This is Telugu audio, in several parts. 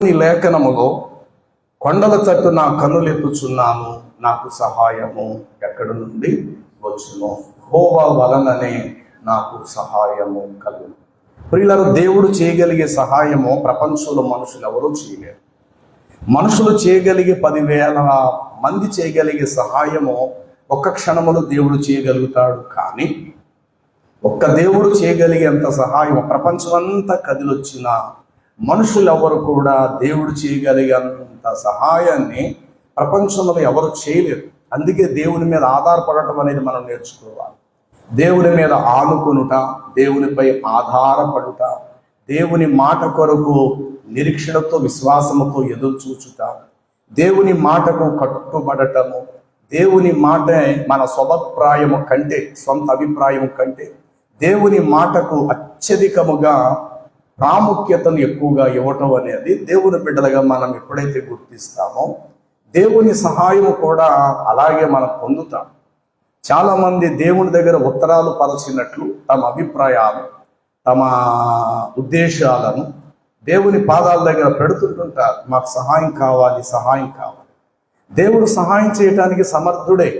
ఈ లేఖనములో కొండల తట్టు నా కన్నులెత్తుచున్నాను, నాకు సహాయము ఎక్కడి నుండి వచ్చును, యెహోవా వలననే నాకు సహాయము కలుగును. ప్రియులారా, దేవుడు చేయగలిగే సహాయము ప్రపంచంలో మనుషులు ఎవరూ చేయలేరు. మనుషులు చేయగలిగే 10,000 మంది చేయగలిగే సహాయము ఒక్క క్షణములో దేవుడు చేయగలుగుతాడు. కానీ ఒక్క దేవుడు చేయగలిగేంత సహాయం ప్రపంచమంతా కదిలొచ్చిన మనుషులు ఎవరు కూడా దేవుడు చేయగలిగేంత సహాయాన్ని ప్రపంచంలో ఎవరు చేయలేరు. అందుకే దేవుని మీద ఆధారపడటం అనేది మనం నేర్చుకోవాలి. దేవుని మీద ఆనుకొనుట, దేవునిపై ఆధారపడుట, దేవుని మాట కొరకు నిరీక్షణతో విశ్వాసముతో ఎదురు చూచుట, దేవుని మాటకు కట్టుబడటము, దేవుని మాట మన స్వభిప్రాయము కంటే, సొంత అభిప్రాయం కంటే దేవుని మాటకు అత్యధికముగా ప్రాముఖ్యతను ఎక్కువగా ఇవ్వటం అనేది దేవుని బిడ్డలుగా మనం ఎప్పుడైతే గుర్తిస్తామో దేవుని సహాయము కూడా అలాగే మనం పొందుతాం. చాలామంది దేవుని దగ్గర ఉత్తరాలు పరచినట్లు తమ అభిప్రాయాలు, తమ ఉద్దేశాలను దేవుని పాదాల దగ్గర పెడుతుంటుంటారు. మాకు సహాయం కావాలి, సహాయం కావాలి. దేవుడు సహాయం చేయటానికి సమర్థుడే.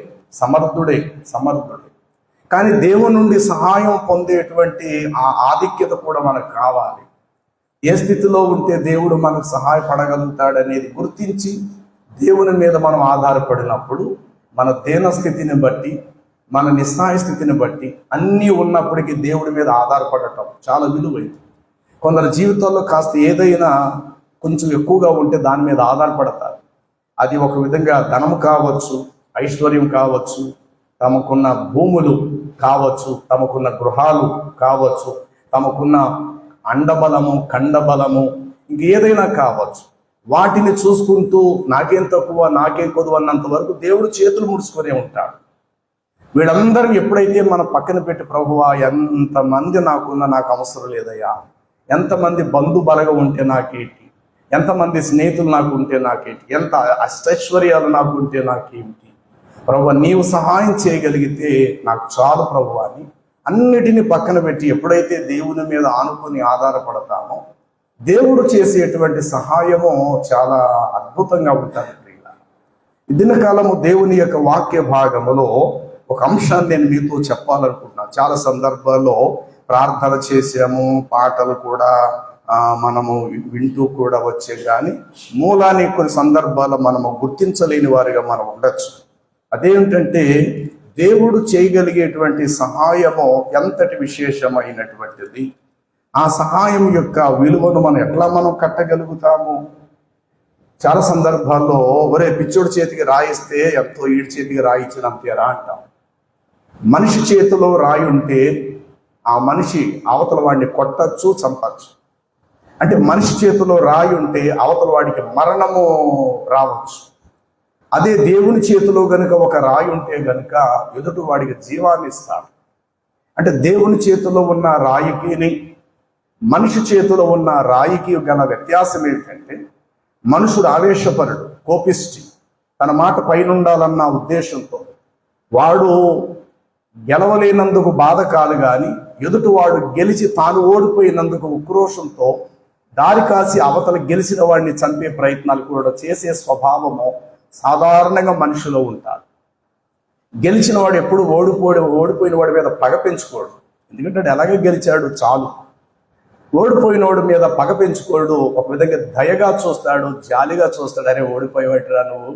కానీ దేవుని నుండి సహాయం పొందేటువంటి ఆ ఆధిక్యత కూడా మనకు కావాలి. ఏ స్థితిలో ఉంటే దేవుడు మనకు సహాయపడగలుగుతాడనేది గుర్తించి దేవుని మీద మనం ఆధారపడినప్పుడు మన దీన స్థితిని బట్టి, మన నిస్సహాయ స్థితిని బట్టి అన్నీ ఉన్నప్పటికీ దేవుడి మీద ఆధారపడటం చాలా విలువైంది. కొందరు జీవితంలో కాస్త ఏదైనా కొంచెం ఎక్కువగా ఉంటే దాని మీద ఆధారపడతారు. అది ఒక విధంగా ధనము కావచ్చు, ఐశ్వర్యం కావచ్చు, తమకున్న భూములు కావచ్చు, తమకున్న గృహాలు కావచ్చు, తమకున్న అండబలము, కండబలము, ఇంకేదైనా కావచ్చు. వాటిని చూసుకుంటూ నాకేం తక్కువ, నాకేం కొదువు అన్నంత వరకు దేవుడు చేతులు ముడుచుకునే ఉంటాడు. వీళ్ళందరినీ ఎప్పుడైతే మనం పక్కన పెట్టి, ప్రభువా ఎంతమంది నాకున్న నాకు అవసరం లేదయ్యా, ఎంతమంది బంధు బలగ ఉంటే నాకేంటి, ఎంతమంది స్నేహితులు నాకు ఉంటే నాకేంటి, ఎంత అష్టైశ్వర్యాలు నాకు ఉంటే నాకేంటి, ప్రభువా నీవు సహాయం చేయగలిగితే నాకు చాలు ప్రభువా అని అన్నిటినీ పక్కన పెట్టి ఎప్పుడైతే దేవుని మీద ఆనుకొని ఆధారపడతామో దేవుడు చేసేటువంటి సహాయము చాలా అద్భుతంగా ఉంటుంది. ఈ దినకాలము దేవుని యొక్క వాక్య భాగములో ఒక అంశాన్ని నేను మీతో చెప్పాలనుకుంటున్నాను. చాలా సందర్భాల్లో ప్రార్థన చేసాము, పాటలు కూడా మనము వింటూ కూడా వచ్చే, కానీ మూలాన్ని కొన్ని సందర్భాల్లో మనము గుర్తించలేని వారిగా మనం ఉండొచ్చు. అదేంటంటే దేవుడు చేయగలిగేటువంటి సహాయము ఎంతటి విశేషమైనటువంటిది, ఆ సహాయం యొక్క విలువను మనం కట్టగలుగుతాము. చాలా సందర్భాల్లో ఒరే పిచ్చోడి చేతికి రాయిస్తే ఎంతో ఈడి చేతికి రాయించినంతేరా అంటాం. మనిషి చేతిలో రాయి ఉంటే ఆ మనిషి అవతల వాడిని కొట్టచ్చు, చంపచ్చు. అంటే మనిషి చేతిలో రాయి ఉంటే అవతల వాడికి మరణము రావచ్చు. అదే దేవుని చేతిలో గనుక ఒక రాయి ఉంటే గనుక ఎదుటి వాడికి జీవాన్ని ఇస్తాడు. అంటే దేవుని చేతిలో ఉన్న రాయికి, మనిషి చేతిలో ఉన్న రాయికి గల వ్యత్యాసం ఏంటంటే, మనుషుడు ఆవేశపరుడు, కోపిష్టి, తన మాట పైనుండాలన్న ఉద్దేశంతో వాడు గెలవలేనందుకు బాధ కాదు, కానీ ఎదుటివాడు గెలిచి తాను ఓడిపోయినందుకు ఉక్రోషంతో దారి కాసి అవతల గెలిచిన వాడిని చంపే ప్రయత్నాలు కూడా చేసే స్వభావము సాధారణంగా మనిషిలో ఉంటారు. గెలిచిన వాడు ఎప్పుడు ఓడిపోయిన వాడి మీద పగ పెంచుకోడు. ఎందుకంటే ఎలాగే గెలిచాడు చాలు. ఓడిపోయిన వాడి మీద పగ పెంచుకోడు. ఒక విధంగా దయగా చూస్తాడు, జాలిగా చూస్తాడు. అరే ఓడిపోయేవాటిరా నువ్వు,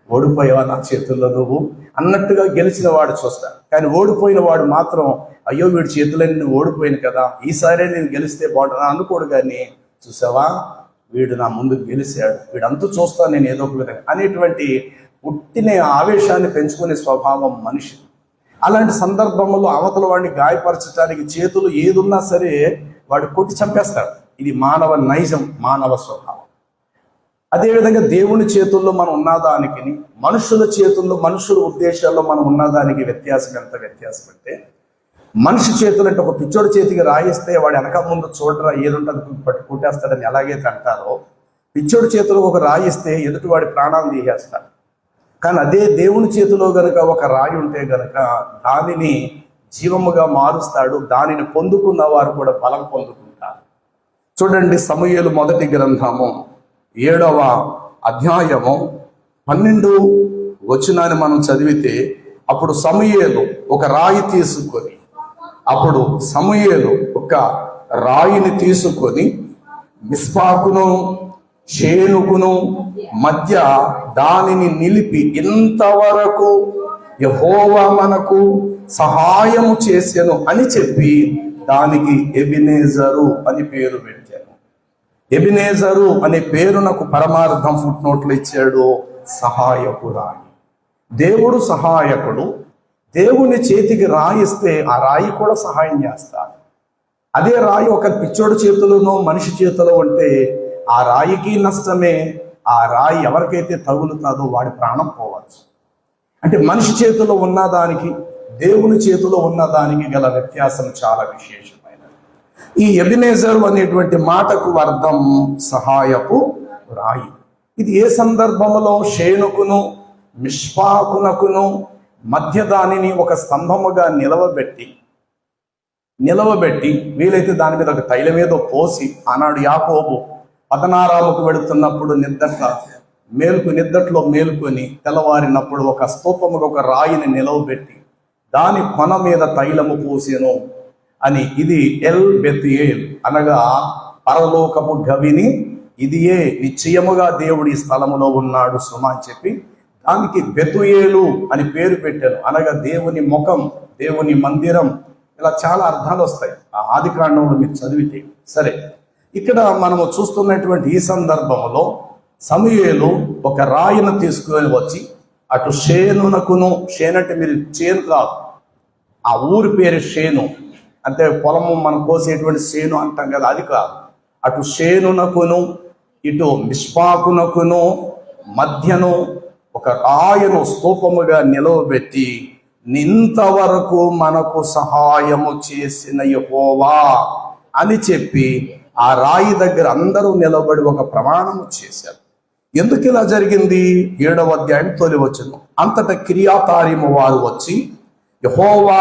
ఓడిపోయావా నా చేతుల్లో నువ్వు అన్నట్టుగా గెలిచిన వాడు చూస్తాడు. కానీ ఓడిపోయిన వాడు మాత్రం అయ్యో వీడి చేతులని నువ్వు ఓడిపోయాను కదా, ఈసారి నేను గెలిస్తే బాగుంటుందా అనుకోడు. కానీ చూసావా వీడు నా ముందు గెలిచాడు, వీడంతా చూస్తాను నేను ఏదో ఒక విధంగా అనేటువంటి పుట్టిన ఆవేశాన్ని పెంచుకునే స్వభావం మనిషి. అలాంటి సందర్భంలో అవతల వాడిని గాయపరచడానికి చేతులు ఏదున్నా సరే వాడు కొట్టి చంపేస్తాడు. ఇది మానవ నైజం, మానవ స్వభావం. అదేవిధంగా దేవుని చేతుల్లో మనం ఉన్నదానికి, మనుషుల చేతుల్లో, మనుషుల ఉద్దేశాల్లో మనం ఉన్నదానికి వ్యత్యాసం అంటే, మనిషి చేతులు అంటే ఒక పిచ్చోడి చేతికి రాయిస్తే వాడు వెనక ముందు చూడరా ఏదుంటుంది పట్టి కొట్టేస్తాడని ఎలాగైతే అంటారో, పిచ్చోడి చేతిలో ఒక రాయిస్తే ఎదుటి వాడి ప్రాణాలు తీసేస్తాడు. కానీ అదే దేవుని చేతిలో గనుక ఒక రాయి ఉంటే గనుక దానిని జీవముగా మారుస్తాడు. దానిని పొందుకున్న వారు కూడా బలం పొందుకుంటారు. చూడండి, సమూయేలు మొదటి గ్రంథము 7వ అధ్యాయము 12 వచనాన్ని మనం చదివితే, అప్పుడు సమూయేలు ఒక రాయి తీసుకొని ఒక రాయిని తీసుకొని మిస్పాకును షేనుకును మధ్య దానిని నిలిపి, ఇంతవరకు యెహోవా మనకు సహాయము చేసెను అని చెప్పి దానికి ఎబెనెజరు అని పేరు పెట్టాను. ఎబెనెజరు అనే పేరునకు పరమార్థం ఫుట్నోట్లు ఇచ్చాడు, సహాయకురాయి. దేవుడు సహాయకుడు. దేవుని చేతికి రాయిస్తే ఆ రాయి కూడా సహాయం చేస్తాడు. అదే రాయి ఒక పిచ్చోడు చేతులను మనిషి చేతిలో ఉంటే ఆ రాయికి నష్టమే. ఆ రాయి ఎవరికైతే తగులుతుందో వాడి ప్రాణం పోవచ్చు. అంటే మనిషి చేతిలో ఉన్నదానికి దేవుని చేతిలో ఉన్నదానికి గల వ్యత్యాసం చాలా విశేషమైనది. ఈ ఎబెనెజరు అనేటువంటి మాటకు అర్థం సహాయపు రాయి. ఇది ఏ సందర్భంలో షేనుకును మిష్పాకునకును మధ్య దానిని ఒక స్తంభముగా నిలవబెట్టి వీలైతే దాని మీద ఒక తైలం ఏదో పోసి, ఆనాడు యాకోబు పదనారాముకు వెళుతున్నప్పుడు నిద్దట్లో మేలుకొని తెల్లవారినప్పుడు ఒక స్తూపముగా ఒక రాయిని నిలవబెట్టి దాని కొన మీద తైలము పోసెను అని. ఇది ఎల్ బెత్యేల్ అనగా పరలోకపు గవిని, ఇదియే నిశ్చయముగా దేవుడి స్థలములో ఉన్నాడు సుమా అని చెప్పి దానికి బెతుయేలు అని పేరు పెట్టాను. అనగా దేవుని ముఖం, దేవుని మందిరం, ఇలా చాలా అర్థాలు వస్తాయి ఆ ఆదికాండంలో మీరు చదివితే. సరే, ఇక్కడ మనము చూస్తున్నటువంటి ఈ సందర్భంలో సమూయేలు ఒక రాయిని తీసుకొని వచ్చి అటు షేనునకును, షేనంటే మీరు చేను కాదు, ఆ ఊరి పేరు షేను, అంటే పొలము మనం కోసేటువంటి షేను అంటాం కదా, అది కాదు. అటు షేనునకును ఇటు మిష్పాకునకును మధ్యను ఒక రాయను స్తూపముగా నిలవబెట్టి, ఇంతవరకు మనకు సహాయము చేసిన యెహోవా అని చెప్పి ఆ రాయి దగ్గర అందరూ నిలబడి ఒక ప్రమాణము చేశారు. ఎందుకు ఇలా జరిగింది? 7వ అధ్యాయం 9వ వచనం. అంతటా కిర్యాతారీము వారు వచ్చి యెహోవా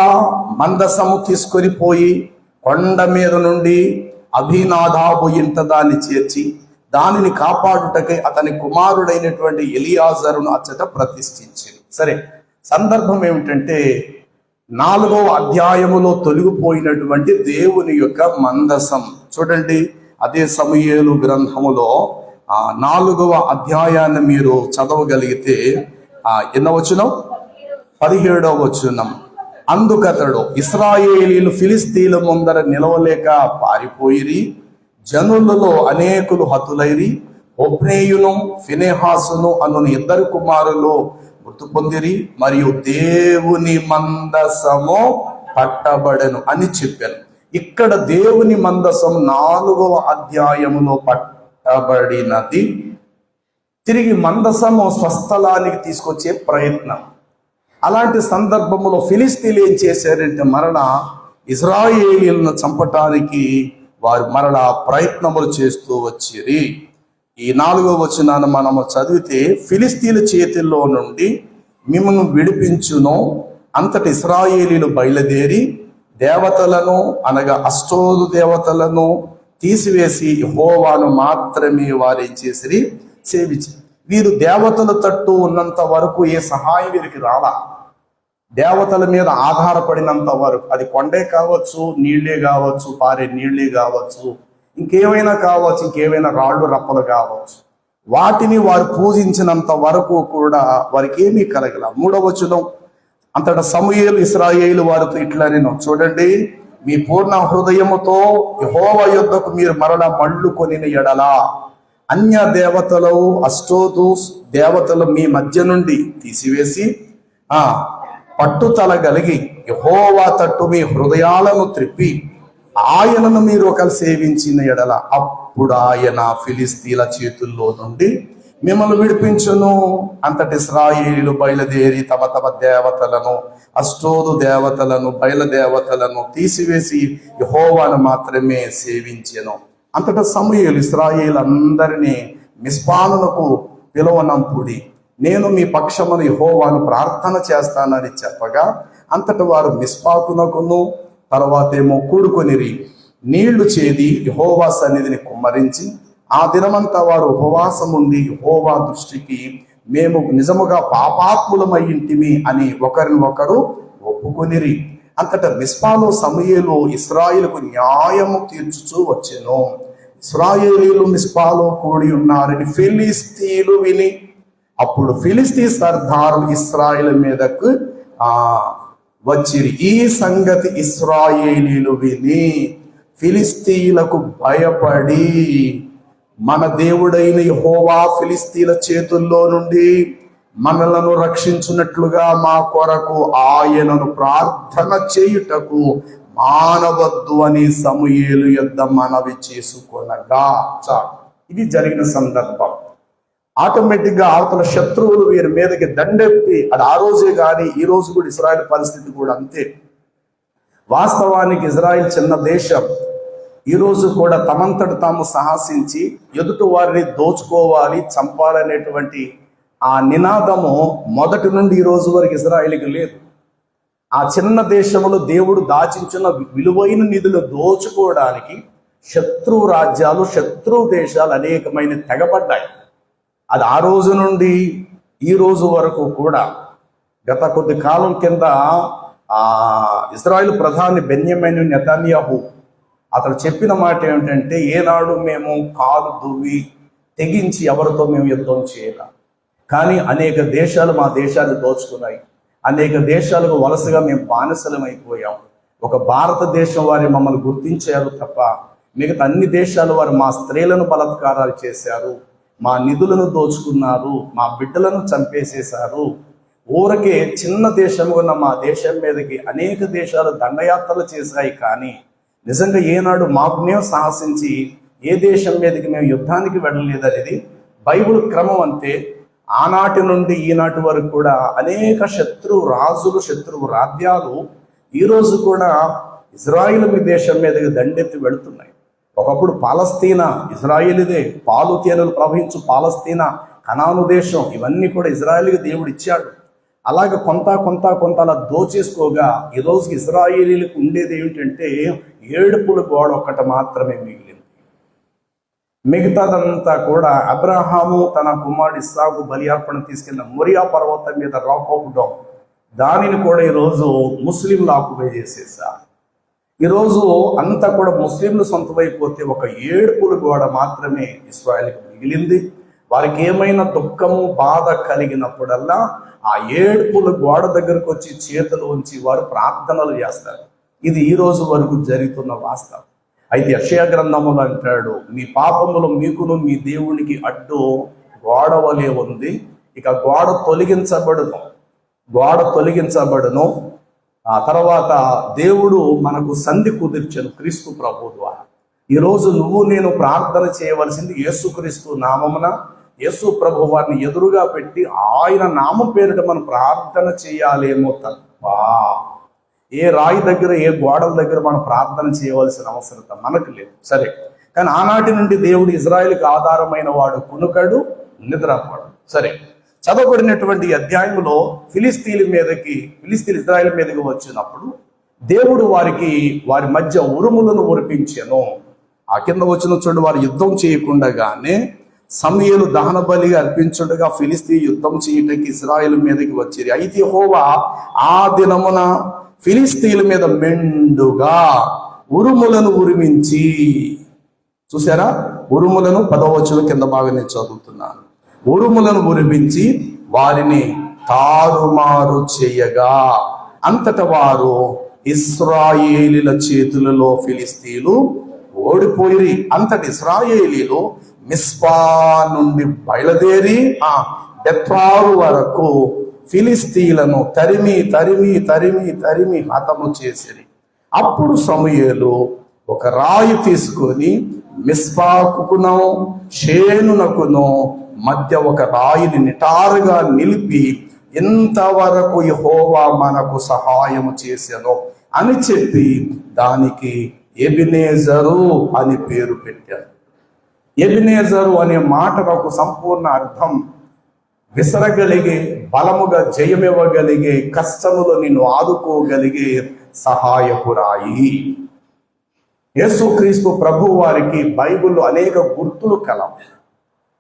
మందసము తీసుకొని పోయి కొండ మీద నుండి అభినాదాబు ఇంట దాన్ని చేర్చి దానిని కాపాడుటకై అతని కుమారుడైనటువంటి ఎలియాజరును అచ్చట ప్రతిష్ఠించింది. సరే, సందర్భం ఏమిటంటే 4వ అధ్యాయములో తొలగిపోయినటువంటి దేవుని యొక్క మందసం. చూడండి, అదే సమూయేలు గ్రంథములో 4వ అధ్యాయాన్ని మీరు చదవగలిగితే ఎన్నో వచనం? 17వ వచనం. అందుకతడు ఇశ్రాయేలీలు ఫిలిస్తీన్ల ముందర నిలవలేక పారిపోయిరి, జనులలో అనేకులు హతులైరి, హొఫ్నీయును ఫినెహాసును అను 2 కుమారులు మృతి పొందిరి, మరియు దేవుని మందసము పట్టబడెను అని చెప్పాను. ఇక్కడ దేవుని మందసం 4వ అధ్యాయములో పట్టబడినది. తిరిగి మందసము స్వస్థలానికి తీసుకొచ్చే ప్రయత్నం. అలాంటి సందర్భంలో ఫిలిస్తీన్లు ఏం చేశారంటే మరలా ఇశ్రాయేలీయులను చంపటానికి వారు మరలా ప్రయత్నములు చేస్తూ వచ్చిరి. ఈ 4వ వచనాన్ని మనము చదివితే, ఫిలిస్తీన్ల చేతుల్లో నుండి మిమ్మల్ని విడిపించును. అంతటి ఇశ్రాయేలీలు బయలుదేరి దేవతలను అనగా అష్టోదు దేవతలను తీసివేసి యెహోవాను మాత్రమే వారేం చేసిరి? సేవించి. వీరు దేవతల తట్టు ఉన్నంత వరకు ఏ సహాయం వీరికి రాలా. దేవతల మీద ఆధారపడినంత వరకు, అది కొండే కావచ్చు, నీళ్లే కావచ్చు, పారే నీళ్లే కావచ్చు, ఇంకేమైనా కావచ్చు, ఇంకేమైనా రాళ్ళు రప్పలు కావచ్చు, వాటిని వారు పూజించినంత వరకు కూడా వారికి ఏమీ కలగల. 3వ వచనం. అంతటా సమూయేలు ఇశ్రాయేలు వారితో ఇట్లా నేను, చూడండి, మీ పూర్ణ హృదయముతో యెహోవా యొద్దకు మీరు మరలా మళ్ళు కొనిన ఎడలా అన్య దేవతలు అష్టోదు దేవతలు మీ మధ్య నుండి తీసివేసి పట్టుదల కలిగి యెహోవా తట్టు మీ హృదయాలను త్రిప్పి ఆయనను మీరు ఒకరు సేవించిన ఎడల అప్పుడు ఆయన ఫిలిస్తీన్ల చేతుల్లో నుండి మిమ్మల్ని విడిపించును. అంతటి ఇశ్రాయేలీయులు బయలుదేరి తమ తమ దేవతలను, అష్టోదు దేవతలను, బయలుదేవతలను తీసివేసి యెహోవాను మాత్రమే సేవించెను. అంతటా సమూయేలు ఇశ్రాయేలందరినీ మిస్పానునకు పిలువనంపుడి, నేను మీ పక్షమును యెహోవాను ప్రార్థన చేస్తానని చెప్పగా, అంతట వారు మిస్పాకునకును తర్వాతేమో కూడుకొనిరి. నీళ్లు చేది యెహోవా సన్నిధిని కుమ్మరించి ఆ దినమంతా వారు ఉపవాసం ఉండి యెహోవా దృష్టికి మేము నిజముగా పాపాత్ములమై ఇంటిమి అని ఒకరిని ఒకరు ఒప్పుకొనిరి. అంతటా మిస్పాలో సమూయేలు ఇశ్రాయేలుకు న్యాయము తీర్చుచూ వచ్చెను. ఇశ్రాయేలీలు మిస్పాలో కూడి ఉన్నారని ఫిలిస్తీయులు విని, అప్పుడు ఫిలిస్తీ సర్దారులు ఇశ్రాయేలు మీదకు వచ్చిరి. ఈ సంగతి ఇశ్రాయేలీలు విని ఫిలిస్తీయులకు భయపడి, మన దేవుడైన యెహోవా ఫిలిస్తీయుల చేతుల్లో నుండి మనలను రక్షించున్నట్లుగా మా కొరకు ఆయనను ప్రార్థన చేయుటకు మానవద్దు అని సమూయేలు యొద్ద మనవి చేసుకొనగా. ఇది జరిగిన సందర్భం. ఆటోమేటిక్ గా అవతల శత్రువులు వీరి మీదకి దండెత్తి, అది ఆ రోజే కానీ ఈ రోజు కూడా ఇశ్రాయేల్ పరిస్థితి కూడా అంతే. వాస్తవానికి ఇజ్రాయెల్ చిన్న దేశం. ఈ రోజు కూడా తమంతట తాము సాహసించి ఎదుటి వారిని దోచుకోవాలి, చంపాలనేటువంటి ఆ నినాదము మొదటి నుండి ఈ రోజు వరకు ఇజ్రాయేలుకి లేదు. ఆ చిన్న దేశంలో దేవుడు దాచించిన విలువైన నిధులు దోచుకోవడానికి శత్రు రాజ్యాలు, శత్రు దేశాలు అనేకమైన తెగబడ్డాయి. అది ఆ రోజు నుండి ఈ రోజు వరకు కూడా. గత కొద్ది కాలం కింద ఇజ్రాయెల్ ప్రధాని బెన్యామీను నెతన్యాహు అతను చెప్పిన మాట ఏమిటంటే, ఏనాడు మేము కాలు దువ్వి తెగించి ఎవరితో మేము యుద్ధం చేయాలి, కానీ అనేక దేశాలు మా దేశాన్ని దోచుకున్నాయి, అనేక దేశాలకు వలసగా మేము బానిసలం అయిపోయాం. ఒక భారతదేశం వారి మమ్మల్ని గుర్తించారు తప్ప మిగతా అన్ని దేశాలు వారు మా స్త్రీలను బలాత్కారాలు చేశారు, మా నిధులను దోచుకున్నారు, మా బిడ్డలను చంపేసేశారు. ఊరకే చిన్న దేశం ఉన్న మా దేశం మీదకి అనేక దేశాలు దండయాత్రలు చేశాయి, కానీ నిజంగా ఏనాడు మాకు మేము సాహసించి ఏ దేశం మీదకి మేము యుద్ధానికి వెళ్ళలేదనేది బైబిల్ క్రమం అంతే. ఆనాటి నుండి ఈనాటి వరకు కూడా అనేక శత్రు రాజులు, శత్రువు రాజ్యాలు ఈరోజు కూడా ఇజ్రాయిల్ దేశం మీదకి దండెత్తి వెళుతున్నాయి. ఒకప్పుడు పాలస్తీనా ఇజ్రాయిల్దే, పాలు తేనెలు ప్రవహించు పాలస్తీనా, కనాను దేశం, ఇవన్నీ కూడా ఇజ్రాయిల్కి దేవుడు ఇచ్చాడు. అలాగే కొంత అలా దోచేసుకోగా ఈరోజు ఇజ్రాయేలీలకు ఉండేది ఏమిటంటే ఏడుపుల గోడ ఒక్కటి మాత్రమే మిగిలింది. మిగతాదంతా కూడా అబ్రహాము తన కుమారుడు ఇస్సాకు బలి అర్పణ తీసుకెళ్ళిన మొరియా పర్వతం మీద రాక్ ఆఫ్ డౌన్, దానిని కూడా ఈరోజు ముస్లింలు ఆక్యుపై చేసేసారు. ఈరోజు అంతా కూడా ముస్లింలు సొంతమైపోతే ఒక ఏడుపుల గోడ మాత్రమే ఇశ్రాయేలుకు మిగిలింది. వారికి ఏమైనా దుఃఖము, బాధ కలిగినప్పుడల్లా ఆ ఏడుపుల గోడ దగ్గరకు వచ్చి చేతులు ఉంచి వారు ప్రార్థనలు చేస్తారు. ఇది ఈ రోజు వరకు జరుగుతున్న వాస్తవం. అయితే యెషయా గ్రంథములు అంటాడు, మీ పాపములు మీకును మీ దేవునికి అడ్డు గోడ వలె ఉంది, ఇక గోడ తొలగించబడును. ఆ తర్వాత దేవుడు మనకు సంధి కుదిర్చను క్రీస్తు ప్రభు ద్వారా. ఈరోజు నువ్వు నేను ప్రార్థన చేయవలసింది యేసుక్రీస్తు నామమున, యేసు ప్రభు వారిని ఎదురుగా పెట్టి ఆయన నామం పేరిట మనం ప్రార్థన చేయాలేమో తప్ప ఏ రాయి దగ్గర, ఏ గోడల దగ్గర మనం ప్రార్థన చేయవలసిన అవసరం మనకు లేదు. సరే, కానీ ఆనాటి నుండి దేవుడు ఇజ్రాయేలుకి ఆధారమైన వాడు కునుకడు, నిద్రపోడు. సరే, చదవబడినటువంటి అధ్యాయంలో ఫిలిస్తీన్ల ఇజ్రాయేల్ మీదకి వచ్చినప్పుడు దేవుడు వారి మధ్య ఉరుములను ఉరిపించెను. ఆ కింద వచ్చిన చూడు, వారు యుద్ధం చేయకుండానే సమూయేలు దహన బలిగా అర్పించుండగా ఫిలిస్తీ యుద్ధం చేయటానికి ఇశ్రాయేలు మీదకి వచ్చిరి. అయితే యెహోవా ఆ దినమున ఫిలిస్తీన్ల మీద మెండుగా ఉరుములను ఉరిమించి, చూసారా, ఉరుములను 10వ వచనం కింద బాగా నేను చదువుతున్నాను. ఉరుములను ఉరిమించి వారిని తారుమారు చేయగా అంతట వారు ఇశ్రాయేలీల చేతులలో ఫిలిస్తీన్లు ఓడిపోయి, అంతటి ఇశ్రాయేలీలు మిస్పా నుండి బయలుదేరి బెత్రారు వరకు ఫిలిస్తీన్లను తరిమి హతము చేసిరి. అప్పుడు సమూయేలు ఒక రాయి తీసుకొని మిస్పాకును షేనునకును మధ్య ఒక రాయిని నిటారుగా నిలిపి, ఇంతవరకు యెహోవా మనకు సహాయము చేసెను అని చెప్పి దానికి ఎబెనెజరు అని పేరు పెట్టారు. ఎబెనెజరు అనే మాటకు ఒక సంపూర్ణ అర్థం విసరగలిగే, బలముగా జయమివ్వగలిగే, కష్టములో నిన్ను ఆదుకోగలిగే సహాయపురాయి. యేసుక్రీస్తు ప్రభు వారికి బైబిల్లో అనేక గుర్తులు కలవు,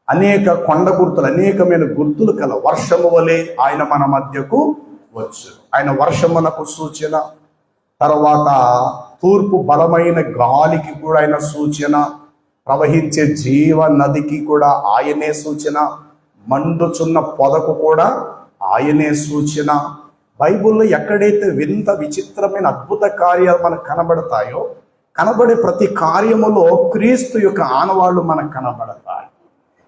అనేక కొండ గుర్తులు, అనేకమైన గుర్తులు కలవు. వర్షము వలె ఆయన మన మధ్యకు వచ్చు. ఆయన వర్షమునకు సూచన, తర్వాత తూర్పు బలమైన గాలికి కూడా ఆయన సూచన, ప్రవహించే జీవ నదికి కూడా ఆయనే సూచన, మండుచున్న పొదకు కూడా ఆయనే సూచన. బైబిల్లో ఎక్కడైతే వింత విచిత్రమైన అద్భుత కార్యాలు మనకు కనబడతాయో, కనబడే ప్రతి కార్యములో క్రీస్తు యొక్క ఆనవాళ్లు మనకు కనబడతాయి.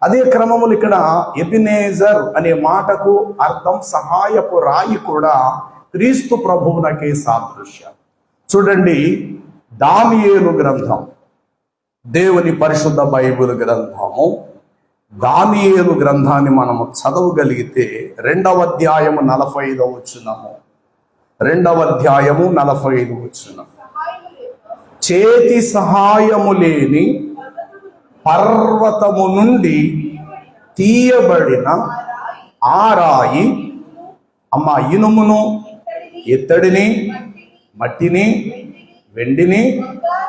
అదే క్రమములు ఇక్కడ ఎబినేజర్ అనే మాటకు అర్థం సహాయపు రాయి కూడా క్రీస్తు ప్రభువునకే సాదృశ్యం. చూడండి, దానియేలు గ్రంథం, దేవుని పరిశుద్ధ బైబిల్ గ్రంథము, దానియేలు గ్రంథాన్ని మనము చదవగలిగితే 2వ అధ్యాయము 45వ వచనము, 2వ అధ్యాయము 45వ వచనం. చేతి సహాయము లేని పర్వతము నుండి తీయబడిన ఆ రాయి, ఇనుమును, ఇత్తడిని, మట్టిని, వెండిని,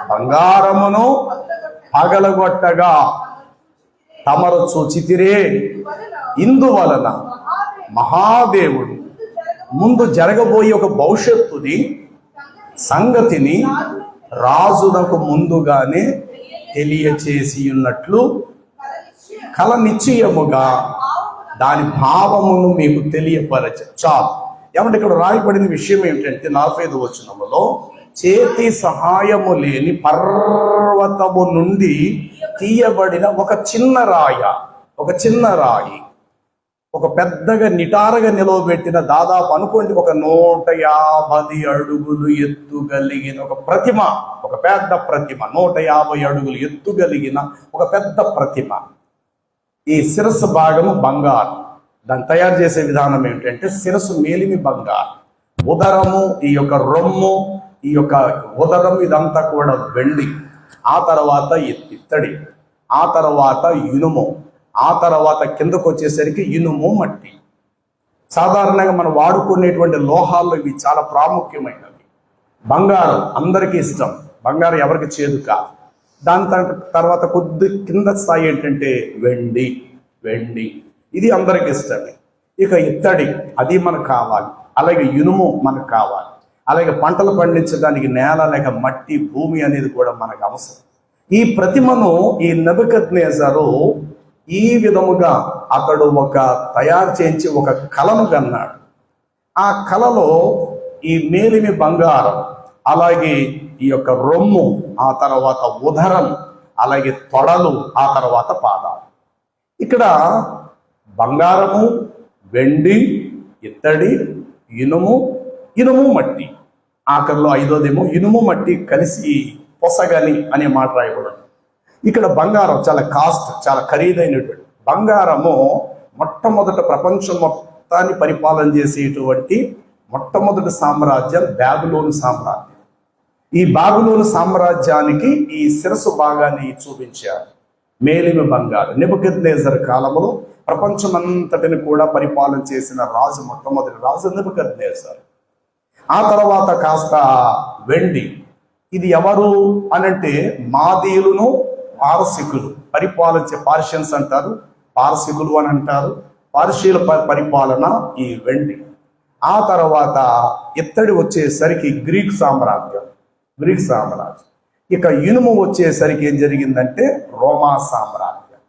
బంగారమును పగలగొట్టగా తమరు చూచితిరే. ఇందువలన మహాదేవుడు ముందు జరగబోయే ఒక భవిష్యత్తుని సంగతిని రాజునకు ముందుగానే తెలియచేసి ఉన్నట్లు కల నిశ్చయముగా దాని భావమును మీకు తెలియపరచ చాలు. ఏమంటే ఇక్కడ రాయబడిన విషయం ఏమిటంటే 45వ వచనములో, చేతి సహాయము లేని పర్వతము నుండి తీయబడిన ఒక చిన్న రాయి, ఒక పెద్దగా నిటారుగా నిలవబెట్టిన, దాదాపు అనుకోండి ఒక 150 అడుగులు ఎత్తుగలిగిన ఒక ప్రతిమ, ఒక పెద్ద ప్రతిమ, 150 అడుగులు ఎత్తుగలిగిన ఒక పెద్ద ప్రతిమ. ఈ శిరస్సు భాగము బంగారం. దాన్ని తయారు చేసే విధానం ఏమిటంటే, శిరస్సు మేలిమి బంగారం, ఉదరము, ఈ యొక్క రొమ్ము, ఈ యొక్క ఉదరం ఇదంతా కూడా వెండి, ఆ తర్వాత ఇత్తడి, ఆ తర్వాత ఇనుము, ఆ తర్వాత కిందకు వచ్చేసరికి ఇనుము, మట్టి. సాధారణంగా మనం వాడుకునేటువంటి లోహాల్లో ఇవి చాలా ప్రాముఖ్యమైనవి. బంగారం అందరికీ ఇష్టం, బంగారం ఎవరికి చేదు కాదు. దాని తర్వాత కొద్ది కింద స్థాయి ఏంటంటే వెండి, ఇది అందరికి ఇష్టమే. ఇక ఇత్తడి, అది మనకు కావాలి. అలాగే ఇనుము మనకు కావాలి. అలాగే పంటలు పండించడానికి నేల లేక మట్టి, భూమి అనేది కూడా మనకు అవసరం. ఈ ప్రతిమను ఈ నెబుకద్నెజరు ఈ విధముగా అతడు తయారు చేయించి ఒక కలను కన్నాడు. ఆ కలలో ఈ మేలిమి బంగారం, అలాగే ఈ యొక్క రొమ్ము, ఆ తర్వాత ఉదరం, అలాగే తొడలు, ఆ తర్వాత పాదాలు. ఇక్కడ బంగారము, వెండి, ఇత్తడి, ఇనుము, మట్టి. ఆఖరిలో 5వదేమో ఇనుము, మట్టి కలిసి పొసగని అనే మాట రాయబడింది. ఇక్కడ బంగారం చాలా ఖరీదైనటువంటి బంగారము. మొట్టమొదట ప్రపంచం మొత్తాన్ని పరిపాలన చేసేటువంటి మొట్టమొదటి సామ్రాజ్యం బబులోను సామ్రాజ్యం. ఈ బబులోను సామ్రాజ్యానికి ఈ శిరస్సు భాగాన్ని చూపించారు, మేలిమి బంగారం. నెబుకద్నెజర్ కాలంలో ప్రపంచమంతటిని కూడా పరిపాలన చేసిన రాజు, మొట్టమొదటి రాజు నెబుకద్నెజర్. ఆ తర్వాత కాస్త వెండి. ఇది ఎవరు అనంటే మాదీయులను, పారసికులు పరిపాలించే, పార్షియన్స్ అంటారు, పారసికులు అని అంటారు. పార్షియల పరిపాలన ఈ వెండి. ఆ తర్వాత ఇత్తడి వచ్చేసరికి గ్రీక్ సామ్రాజ్యం. ఇక ఇనుము వచ్చేసరికి ఏం జరిగిందంటే రోమా సామ్రాజ్యం.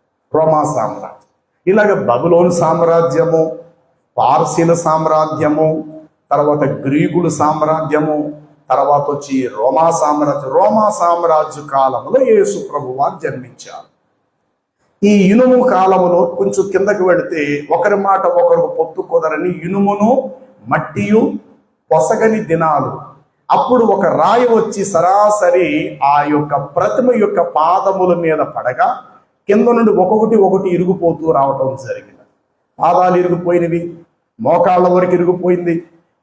ఇలాగ బబులోను సామ్రాజ్యము, పార్సీల సామ్రాజ్యము, తర్వాత గ్రీకుల సామ్రాజ్యము, తర్వాత వచ్చి రోమా సామ్రాజ్య కాలంలో యేసు ప్రభువారు జన్మించారు. ఈ ఇనుము కాలములో కొంచెం కిందకి వెళితే ఒకరి మాట ఒకరు పొత్తు కుదరని ఇనుమును, మట్టియు పొసగని దినాలు. అప్పుడు ఒక రాయి వచ్చి సరాసరి ఆ యొక్క ప్రతిమ యొక్క పాదముల మీద పడగా కింద నుండి ఒకటి ఇరిగిపోతూ రావటం జరిగింది. పాదాలు ఇరిగిపోయినవి, మోకాళ్ళ వరకు ఇరిగిపోయింది,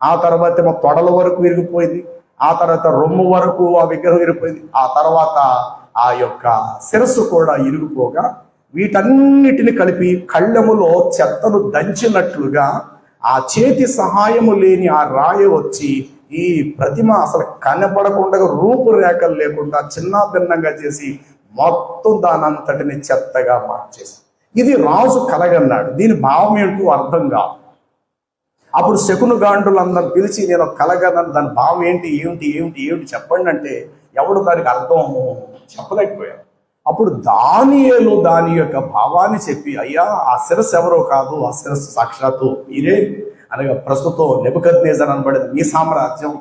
ఆ తర్వాత ఏమో తొడల వరకు ఇరిగిపోయింది, ఆ తర్వాత రొమ్ము వరకు ఆ విగ్రహం ఇరిగిపోయింది, ఆ తర్వాత ఆ యొక్క శిరస్సు కూడా ఇరిగిపోగా వీటన్నిటిని కలిపి కళ్ళెములో చెత్తను దంచినట్లుగా ఆ చేతి సహాయము లేని ఆ రాయి వచ్చి ఈ ప్రతిమ అసలు కనపడకుండా, రూపురేఖలు లేకుండా చిన్న భిన్నంగా చేసి మొత్తం దానంతటిని చెత్తగా మార్చేసి, ఇది రాజు కలగన్నాడు. దీని భావం ఏంటో అర్థం కాదు. అప్పుడు శకును గాండులందరూ పిలిచి, నేను కలగన్నాను, దాని భావం ఏంటి ఏమిటి ఏమిటి ఏమిటి చెప్పండి అంటే ఎవడు దానికి అర్థం చెప్పలేకపోయాడు. అప్పుడు దానియేలు దాని యొక్క భావాన్ని చెప్పి, అయ్యా ఆ శిరస్సు ఎవరో కాదు, ఆ శిరస్సు సాక్షాత్తు మీరే, అనగా ప్రస్తుతం నెబుకద్నెజర్ అనబడేది మీ సామ్రాజ్యం.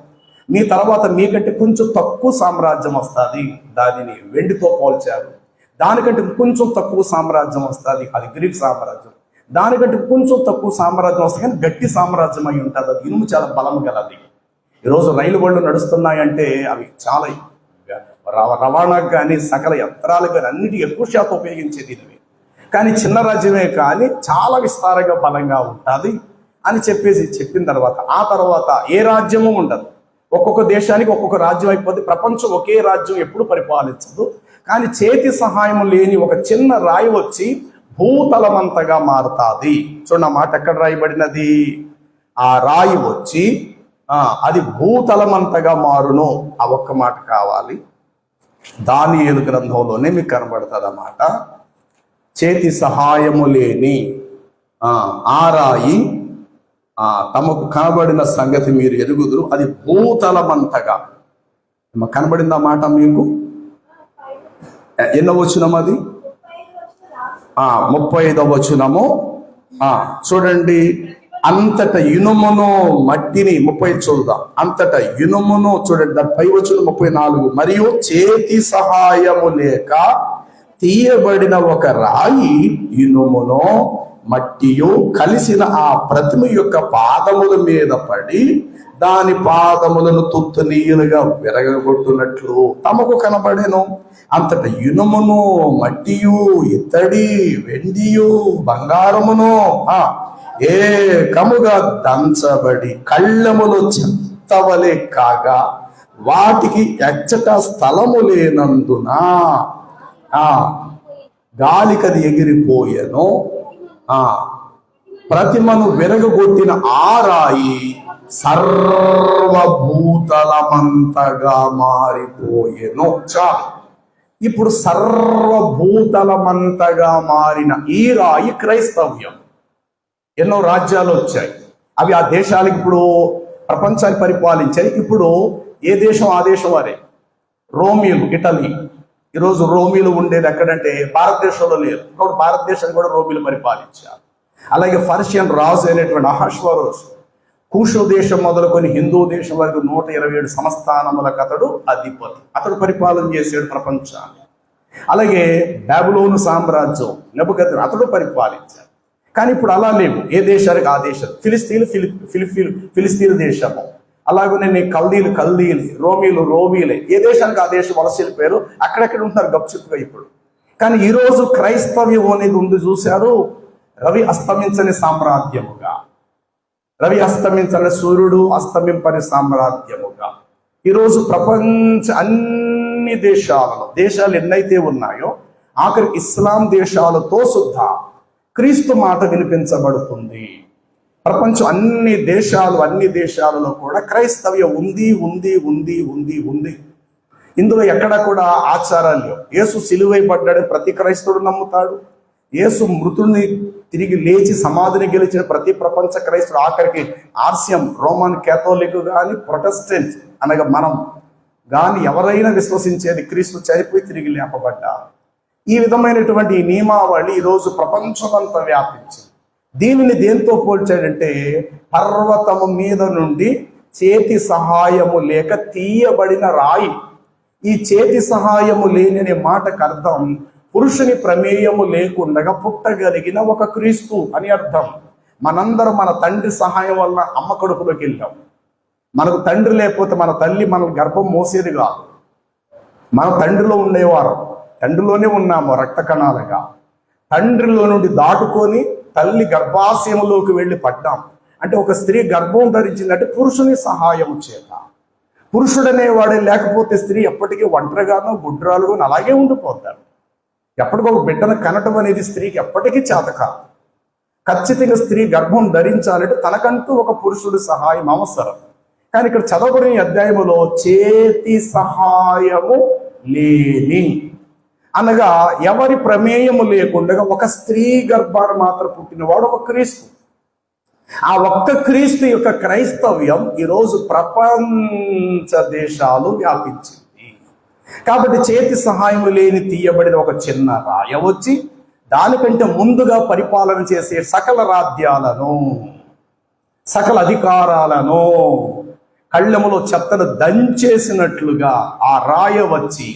మీ తర్వాత మీకంటే కొంచెం తక్కువ సామ్రాజ్యం వస్తుంది, దానిని వెండితో పోల్చారు. దానికంటే కొంచెం తక్కువ సామ్రాజ్యం వస్తుంది, అది గ్రీక్ సామ్రాజ్యం. దానికంటే కొంచెం తక్కువ సామ్రాజ్యం వస్తుంది, కానీ గట్టి సామ్రాజ్యం అయి ఉంటుంది, అది ఇనుము చాలా బలం గలది. ఈరోజు రైలు బళ్ళు నడుస్తున్నాయంటే అవి చాలా రవాణాకు కానీ సకల యంత్రాలకు కానీ అన్నిటి ఎక్కువ శాతం ఉపయోగించేది ఇవి. కానీ చిన్న రాజ్యమే కానీ చాలా విస్తారంగా బలంగా ఉంటుంది అని చెప్పిన తర్వాత, ఆ తర్వాత ఏ రాజ్యము ఉండదు. ఒక్కొక్క దేశానికి ఒక్కొక్క రాజ్యం అయిపోతుంది. ప్రపంచం ఒకే రాజ్యం ఎప్పుడు పరిపాలించదు. కానీ చేతి సహాయం లేని ఒక చిన్న రాయి వచ్చి భూతలమంతగా మారుతుంది. చూడండి ఆ మాట ఎక్కడ రాయబడినది, ఆ రాయి వచ్చి అది భూతలమంతగా మారును. ఆ ఒక్క మాట కావాలి. దానియేలు గ్రంథంలోనే మీకు కనబడుతుంది అన్నమాట. చేతి సహాయము లేని ఆ రాయి తమకు కనబడిన సంగతి మీరు ఎరుగుదురు, అది భూతలమంతగా కనబడింది అన్నమాట. మీకు ఎన్నో వచనం అది? 35వ వచనము. చూడండి, అంతట ఇనుమును మట్టిని, 30 చూద్దాం. అంతట ఇనుమును, చూడండి దాని పై వచనం 34, మరియు చేతి సహాయము లేక తీయబడిన ఒక రాయి ఇనుమును మట్టియు కలిసిన ఆ ప్రతిమ యొక్క పాదముల మీద పడి దాని పాదములను తుత్తనీయులుగా విరగొట్టునట్లు తమకు కనబడెను. అంతట ఇనుమును మట్టియు ఇత్తడి వెండియు బంగారమును ఏకముగా దంచబడి కళ్ళములు చెత్తవలే కాగా వాటికి ఎచ్చట స్థలము లేనందున గాలికది ఎగిరిపోయెను. ప్రతిమను విరగొట్టిన ఆ రాయి సర్వభూతలమంతగా మారిపోయెను. చాలు. ఇప్పుడు సర్వభూతలమంతగా మారిన ఈ రాయి క్రైస్తవ్యం. ఎన్నో రాజ్యాలు వచ్చాయి, అవి ఆ దేశాలకు ఇప్పుడు ప్రపంచాన్ని పరిపాలించాయి. ఇప్పుడు ఏ దేశం ఆ దేశం వారే. రోమీలు ఇటలీ, ఈరోజు రోమీలు ఉండేది ఎక్కడంటే భారతదేశంలో లేదు, ఇప్పుడు భారతదేశాన్ని కూడా రోమీలు పరిపాలించారు. అలాగే పర్షియన్ రాజు అయినటువంటి అహష్వరోష్, కూషు దేశం మొదలుకొని హిందూ దేశం వరకు 127 సంస్థానములకు అతడు అధిపతి, అతడు పరిపాలన చేసాడు ప్రపంచాన్ని. అలాగే బాబిలోను సామ్రాజ్యం నెబుకద్నెజర్ అతడు పరిపాలించాడు. కానీ ఇప్పుడు అలా లేవు, ఏ దేశానికి ఆ దేశం. ఫిలిస్తీన్ దేశము, అలాగనే కల్దీలు, రోమీలే, ఏ దేశానికి ఆ దేశం వలస వెళ్ళిపోయారు, అక్కడెక్కడ ఉంటున్నారు గప్చుప్గా ఇప్పుడు. కానీ ఈరోజు క్రైస్తవ్యం అనేది ఉంది, చూశారు, రవి అస్తమించని సామ్రాజ్యముగా, రవి అస్తమించని సూర్యుడు అస్తమింపని సామ్రాజ్యముగా ఈరోజు ప్రపంచ అన్ని దేశాలు ఎన్నైతే ఉన్నాయో ఆఖరి ఇస్లాం దేశాలతో సుద్ధా క్రీస్తు మాట వినిపించబడుతుంది. ప్రపంచం అన్ని దేశాలలో కూడా క్రైస్తవ్యం ఉంది ఉంది ఉంది ఉంది ఉంది. ఇందులో ఎక్కడ కూడా ఆచారాలు లేవు. యేసు సిలువైపడ్డాడని ప్రతి క్రైస్తవుడు నమ్ముతాడు. యేసు మృతుల్ని తిరిగి లేచి సమాధిని గెలిచిన ప్రతి ప్రపంచ క్రైస్తవుడు, ఆఖరికి ఆర్సియం, రోమన్ కేథోలిక్ కానీ ప్రొటెస్టెంట్ అనగా మనం కానీ ఎవరైనా విశ్వసించేది క్రీస్తు చనిపోయి తిరిగి లేపబడ్డారు. ఈ విధమైనటువంటి నియమావళి ఈరోజు ప్రపంచమంతా వ్యాపించింది. దీనిని దేంతో పోల్చాడంటే పర్వతము మీద నుండి చేతి సహాయము లేక తీయబడిన రాయి. ఈ చేతి సహాయము లేని అనే మాటకు అర్థం పురుషుని ప్రమేయము లేకుండా పుట్టగలిగిన ఒక క్రీస్తు అని అర్థం. మనందరం మన తండ్రి సహాయం వల్ల అమ్మ కడుపులోకి వెళ్ళాం. మనకు తండ్రి లేకపోతే మన తల్లి మన గర్భం మోసేది కాదు. మన తండ్రిలో ఉండేవారు, తండ్రిలోనే ఉన్నాము రక్త కణాలుగా. తండ్రిలో నుండి దాటుకొని తల్లి గర్భాశయంలోకి వెళ్ళి పడ్డాం. అంటే ఒక స్త్రీ గర్భం ధరించిందంటే పురుషుని సహాయం చేత. పురుషుడనేవాడే లేకపోతే స్త్రీ ఎప్పటికీ ఒంటరిగానో గుడ్రాలుగానో అలాగే ఉండిపోతాడు. ఎప్పటికో ఒక బిడ్డను కనటం అనేది స్త్రీకి ఎప్పటికీ చేత కాదు. ఖచ్చితంగా స్త్రీ గర్భం ధరించాలంటే తనకంటూ ఒక పురుషుడి సహాయం అవసరం. కానీ ఇక్కడ చదవబడిన ఈ అధ్యాయములో చేతి సహాయము లేని అనగా ఎవరి ప్రమేయము లేకుండా ఒక స్త్రీ గర్భాన్ని మాత్రం పుట్టినవాడు ఒక క్రీస్తు. ఆ ఒక్క క్రీస్తు యొక్క క్రైస్తవ్యం ఈరోజు ప్రపంచ దేశాలు వ్యాపించింది. కాబట్టి చేతి సహాయం లేని తీయబడిన ఒక చిన్న రాయ వచ్చి దానికంటే ముందుగా పరిపాలన చేసే సకల రాజ్యాలను, సకల అధికారాలను కళ్ళెములో చెత్తను దంచేసినట్లుగా ఆ రాయ వచ్చి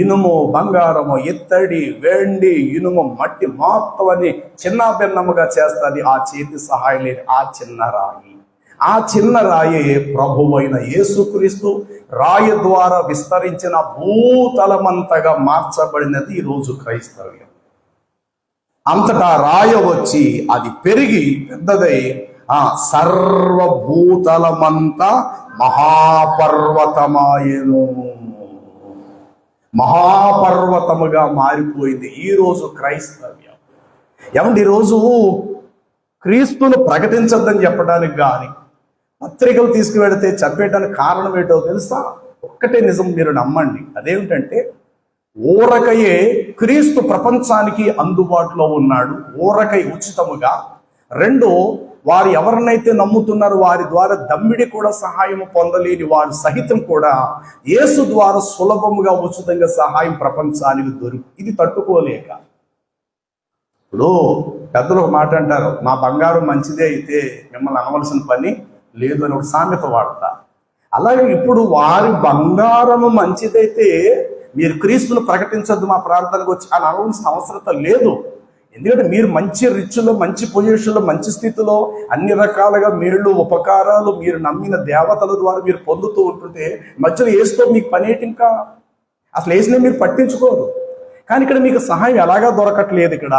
ఇనుము, బంగారము, ఇత్తడి, వెండి, ఇనుము, మట్టి మొత్తం అని చిన్న భిన్నముగా చేస్తుంది ఆ చేతి సహాయం లేని ఆ చిన్న రాయి. ఆ చిన్న రాయే ప్రభువైన యేసుక్రీస్తు. రాయి ద్వారా విస్తరించిన భూతలమంతగా మార్చబడినది ఈరోజు క్రైస్తవ్యం. అంతటా రాయ వచ్చి అది పెరిగి పెద్దదై ఆ సర్వభూతలమంతా మహాపర్వతమాయెను. మహాపర్వతముగా మారిపోయింది ఈరోజు క్రైస్తవ్యం. ఏమంటే ఈరోజు క్రీస్తును ప్రకటించొద్దని చెప్పడానికి కానీ పత్రికలు తీసుకువెడితే చంపేయడానికి కారణం ఏంటో తెలుసా? ఒక్కటే నిజం, మీరు నమ్మండి. అదేమిటంటే ఊరకయే క్రీస్తు ప్రపంచానికి అందుబాటులో ఉన్నాడు, ఊరకై ఉచితముగా. రెండు, వారు ఎవరినైతే నమ్ముతున్నారో వారి ద్వారా దమ్మిడి కూడా సహాయం పొందలేని వారు సహితం కూడా యేసు ద్వారా సులభముగా ఉచితంగా సహాయం ప్రపంచానికి ఇది తట్టుకోలేక. ఇప్పుడు పెద్దలు ఒక మాట అంటారు, మా బంగారం మంచిదే అయితే మిమ్మల్ని అనవలసిన పని లేదు అని ఒక సామెత వాడతారు. అలాగే ఇప్పుడు వారి బంగారము మంచిదైతే మీరు క్రీస్తును ప్రకటించొద్దు మా ప్రార్థనకు వచ్చి అని అనవలసిన అవసరత లేదు. ఎందుకంటే మీరు మంచి రిచ్లో, మంచి పొజిషన్లో, మంచి స్థితిలో అన్ని రకాలుగా మేళ్ళు ఉపకారాలు మీరు నమ్మిన దేవతల ద్వారా మీరు పొందుతూ ఉంటుంటే మధ్యలో ఏసుతో మీకు పనేటి? ఇంకా అసలు ఏసునే మీరు పట్టించుకోరు. కానీ ఇక్కడ మీకు సహాయం ఎలాగా దొరకట్లేదు. ఇక్కడ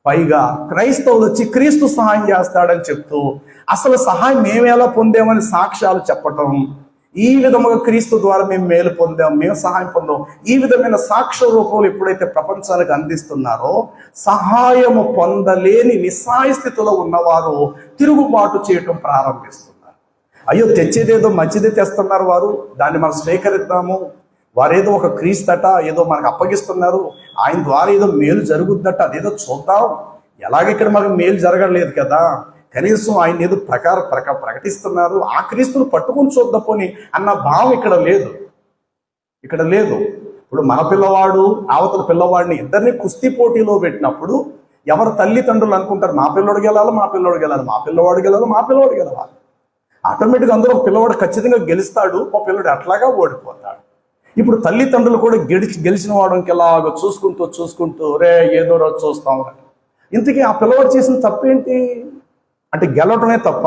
పైగా క్రైస్తవులు వచ్చి క్రీస్తు సహాయం చేస్తాడని చెప్తూ అసలు సహాయం మేము ఎలా పొందామని సాక్ష్యాలు చెప్పటం, ఈ విధముగా క్రీస్తు ద్వారా మేము మేలు పొందాం, మేము సహాయం పొందాం, ఈ విధమైన సాక్ష్య రూపంలో ఎప్పుడైతే ప్రపంచానికి అందిస్తున్నారో సహాయము పొందలేని నిస్సాయ స్థితిలో ఉన్నవారు తిరుగుబాటు చేయటం ప్రారంభిస్తున్నారు. అయ్యో తెచ్చేదేదో మంచిదే తెస్తున్నారు వారు, దాన్ని మనం స్వీకరిద్దాము, వారేదో ఒక క్రీస్తట ఏదో మనకు అప్పగిస్తున్నారు, ఆయన ద్వారా ఏదో మేలు జరుగుద్దట అదేదో చూద్దాం. ఎలాగ ఇక్కడ మనకు మేలు జరగలేదు కదా, కనీసం ఆయన ఏదో ప్రకటిస్తున్నారు, ఆ క్రీస్తును పట్టుకుని చూద్దాపోని అన్న భావం ఇక్కడ లేదు. ఇప్పుడు మన పిల్లవాడు అవతల పిల్లవాడిని ఇద్దరిని కుస్తీ పోటీలో పెట్టినప్పుడు ఎవరు తల్లిదండ్రులు అనుకుంటారు మా పిల్లవాడు గెలాలి, మా పిల్లవాడు గెలాలి, మా పిల్లవాడు గెలాలి, మా పిల్లవాడు గెలవాలి. ఆటోమేటిక్గా అందరూ ఒక పిల్లవాడు ఖచ్చితంగా గెలుస్తాడు, ఒక పిల్లవాడు అట్లాగా ఓడిపోతాడు. ఇప్పుడు తల్లిదండ్రులు కూడా గెలిచిన వాడికి ఎలాగో చూసుకుంటూ రే ఏదో రోజు చూస్తాం. ఇంతకీ ఆ పిల్లవాడు చేసిన తప్పేంటి అంటే గెలవటమే తప్ప?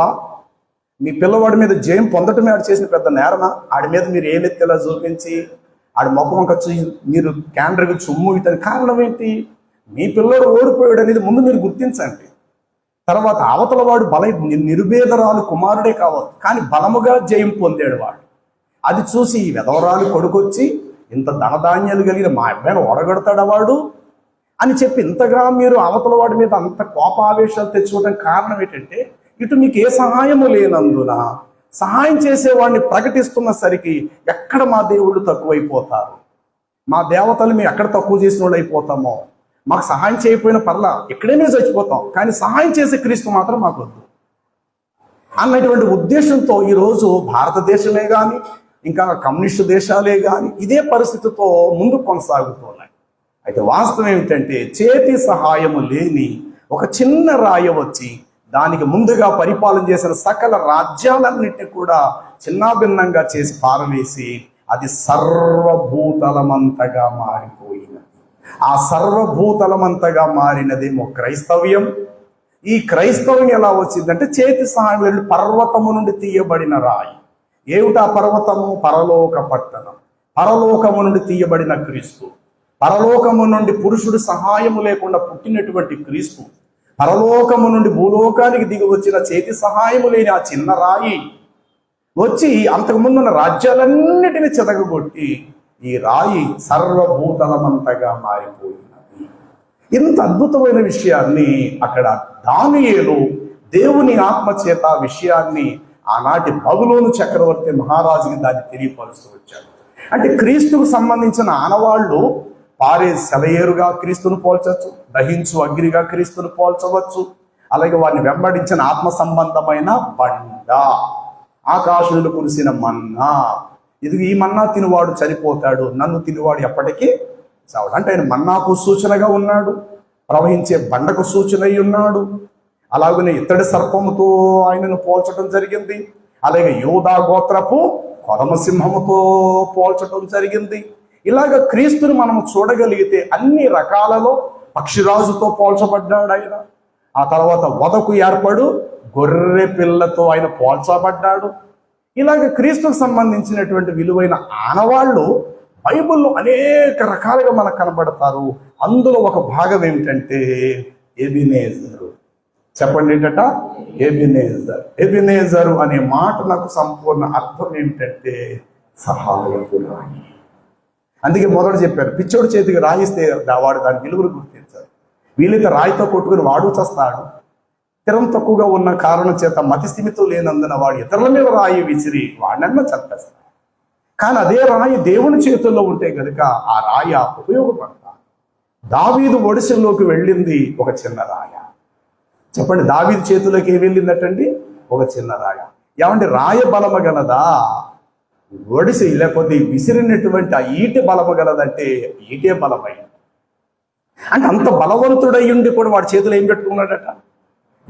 మీ పిల్లవాడి మీద జయం పొందటమే ఆడు చేసిన పెద్ద నేరమా? ఆడి మీద మీరు ఏలెత్తేలా చూపించి ఆడి మొక్క మీరు క్యాండర్కి చుమ్ము ఇతని కారణం ఏంటి? మీ పిల్లవాడు ఓడిపోయాడు అనేది ముందు మీరు గుర్తించండి. తర్వాత అవతల వాడు నిరుభేదరాలు కుమారుడే కావచ్చు, కానీ బలముగా జయం పొందాడు వాడు. అది చూసి ఈ వెధవరాలు కొడుకొచ్చి ఇంత ధనధాన్యాలు కలిగిన మా అబ్బాయిని ఓడగొడతాడా వాడు అని చెప్పి ఇంతగా మీరు అవతల వాడి మీద అంత కోపావేశాలు తెచ్చుకోవడానికి కారణం ఏంటంటే ఇటు మీకు ఏ సహాయము లేనందున సహాయం చేసేవాడిని ప్రకటిస్తున్న సరికి ఎక్కడ మా దేవుళ్ళు తక్కువైపోతారు, మా దేవతలు మేము ఎక్కడ తక్కువ చేసిన వాళ్ళు అయిపోతామో, మాకు సహాయం చేయకపోయిన పర్లా ఇక్కడే మేము చచ్చిపోతాం, కానీ సహాయం చేసే క్రీస్తు మాత్రం మాకు వద్దు అన్నటువంటి ఉద్దేశంతో ఈరోజు భారతదేశమే కానీ ఇంకా కమ్యూనిస్టు దేశాలే కానీ ఇదే పరిస్థితితో ముందుకు కొనసాగుతున్నాయి. అయితే వాస్తవం ఏమిటంటే చేతి సహాయము లేని ఒక చిన్న రాయ వచ్చి దానికి ముందుగా పరిపాలన చేసిన సకల రాజ్యాలన్నిటిని కూడా చిన్నాభిన్నంగా చేసి పారవేసి అది సర్వభూతలమంతగా మారిపోయినది. ఆ సర్వభూతలమంతగా మారినదేమో క్రైస్తవ్యం. ఈ క్రైస్తవ్యం ఎలా వచ్చిందంటే చేతి సహాయం లేని పర్వతము నుండి తీయబడిన రాయి. ఏమిటా పర్వతము? పరలోక పట్టణం. పరలోకము నుండి తీయబడిన క్రీస్తు, పరలోకము నుండి పురుషుడు సహాయము లేకుండా పుట్టినటువంటి క్రీస్తు, పరలోకము నుండి భూలోకానికి దిగి వచ్చిన చేతి సహాయము లేని ఆ చిన్న రాయి వచ్చి అంతకుముందున్న రాజ్యాలన్నిటిని చెదగొట్టి ఈ రాయి సర్వభూతలమంతగా మారిపోయినది. ఇంత అద్భుతమైన విషయాన్ని అక్కడ దానియేలు దేవుని ఆత్మచేత విషయాన్ని ఆనాటి బబులోను చక్రవర్తి మహారాజుకి దాన్ని తెలియపరుస్తూ వచ్చాడు. అంటే క్రీస్తుకు సంబంధించిన ఆనవాళ్ళు పారే సెలయేరుగా క్రీస్తును పోల్చవచ్చు, దహించు అగ్నిగా క్రీస్తును పోల్చవచ్చు, అలాగే వారిని వెంబడించిన ఆత్మ సంబంధమైన బండ, ఆకాశంలో కురిసిన మన్నా. ఇది ఈ మన్నా తినువాడు చనిపోతాడు, నన్ను తినువాడు ఎప్పటికీ చావడు. అంటే ఆయన మన్నాకు సూచనగా ఉన్నాడు, ప్రవహించే బండకు సూచన అయి ఉన్నాడు. అలాగనే ఇత్తడి సర్పముతో ఆయనను పోల్చడం జరిగింది. అలాగే యోధా గోత్రపు కొదమసింహముతో పోల్చడం జరిగింది. ఇలాగ క్రీస్తుని మనం చూడగలిగితే అన్ని రకాలలో పక్షిరాజుతో పోల్చబడ్డాడు ఆయన. ఆ తర్వాత వధకు ఏర్పడు గొర్రె పిల్లతో ఆయన పోల్చబడ్డాడు. ఇలాగ క్రీస్తుకు సంబంధించినటువంటి విలువైన ఆనవాళ్ళు బైబిల్లో అనేక రకాలుగా మనకు కనబడతారు. అందులో ఒక భాగం ఏమిటంటే ఎబినేజరు. చెప్పండి ఏంటట? ఎబినేజర్. ఎబినేజరు అనే మాట నాకు సంపూర్ణ అర్థం ఏమిటంటే సహాయపు రాయి. అందుకే మొదట చెప్పారు, పిచ్చోడి చేతికి రాయిస్తే వాడు దాని విలువలు గుర్తించారు. వీలైతే రాయితో కొట్టుకుని వాడు చస్తాడు. స్థిరం తక్కువగా ఉన్న కారణం చేత మతి స్థిమితం లేనందున వాడు ఇతరుల మీద రాయి విసిరి వాడినన్నా చంపేస్తాడు. కానీ అదే రాయి దేవుని చేతుల్లో ఉంటే కనుక ఆ రాయ ఉపయోగపడతాడు. దావీదు ఒడిశల్లోకి వెళ్ళింది ఒక చిన్న రాయ. చెప్పండి, దావీదు చేతుల్లోకి ఏం వెళ్ళిందటండి? ఒక చిన్న రాయ. ఏమంటే రాయ బలమగలదా? ఒడిసి లేకపోతే విసిరినటువంటి ఆ ఈటె బలమగలదంటే ఈటే బలమైంది. అంటే అంత బలవంతుడయ్యుండి కూడా వాడి చేతులు ఏం పెట్టుకున్నాడట?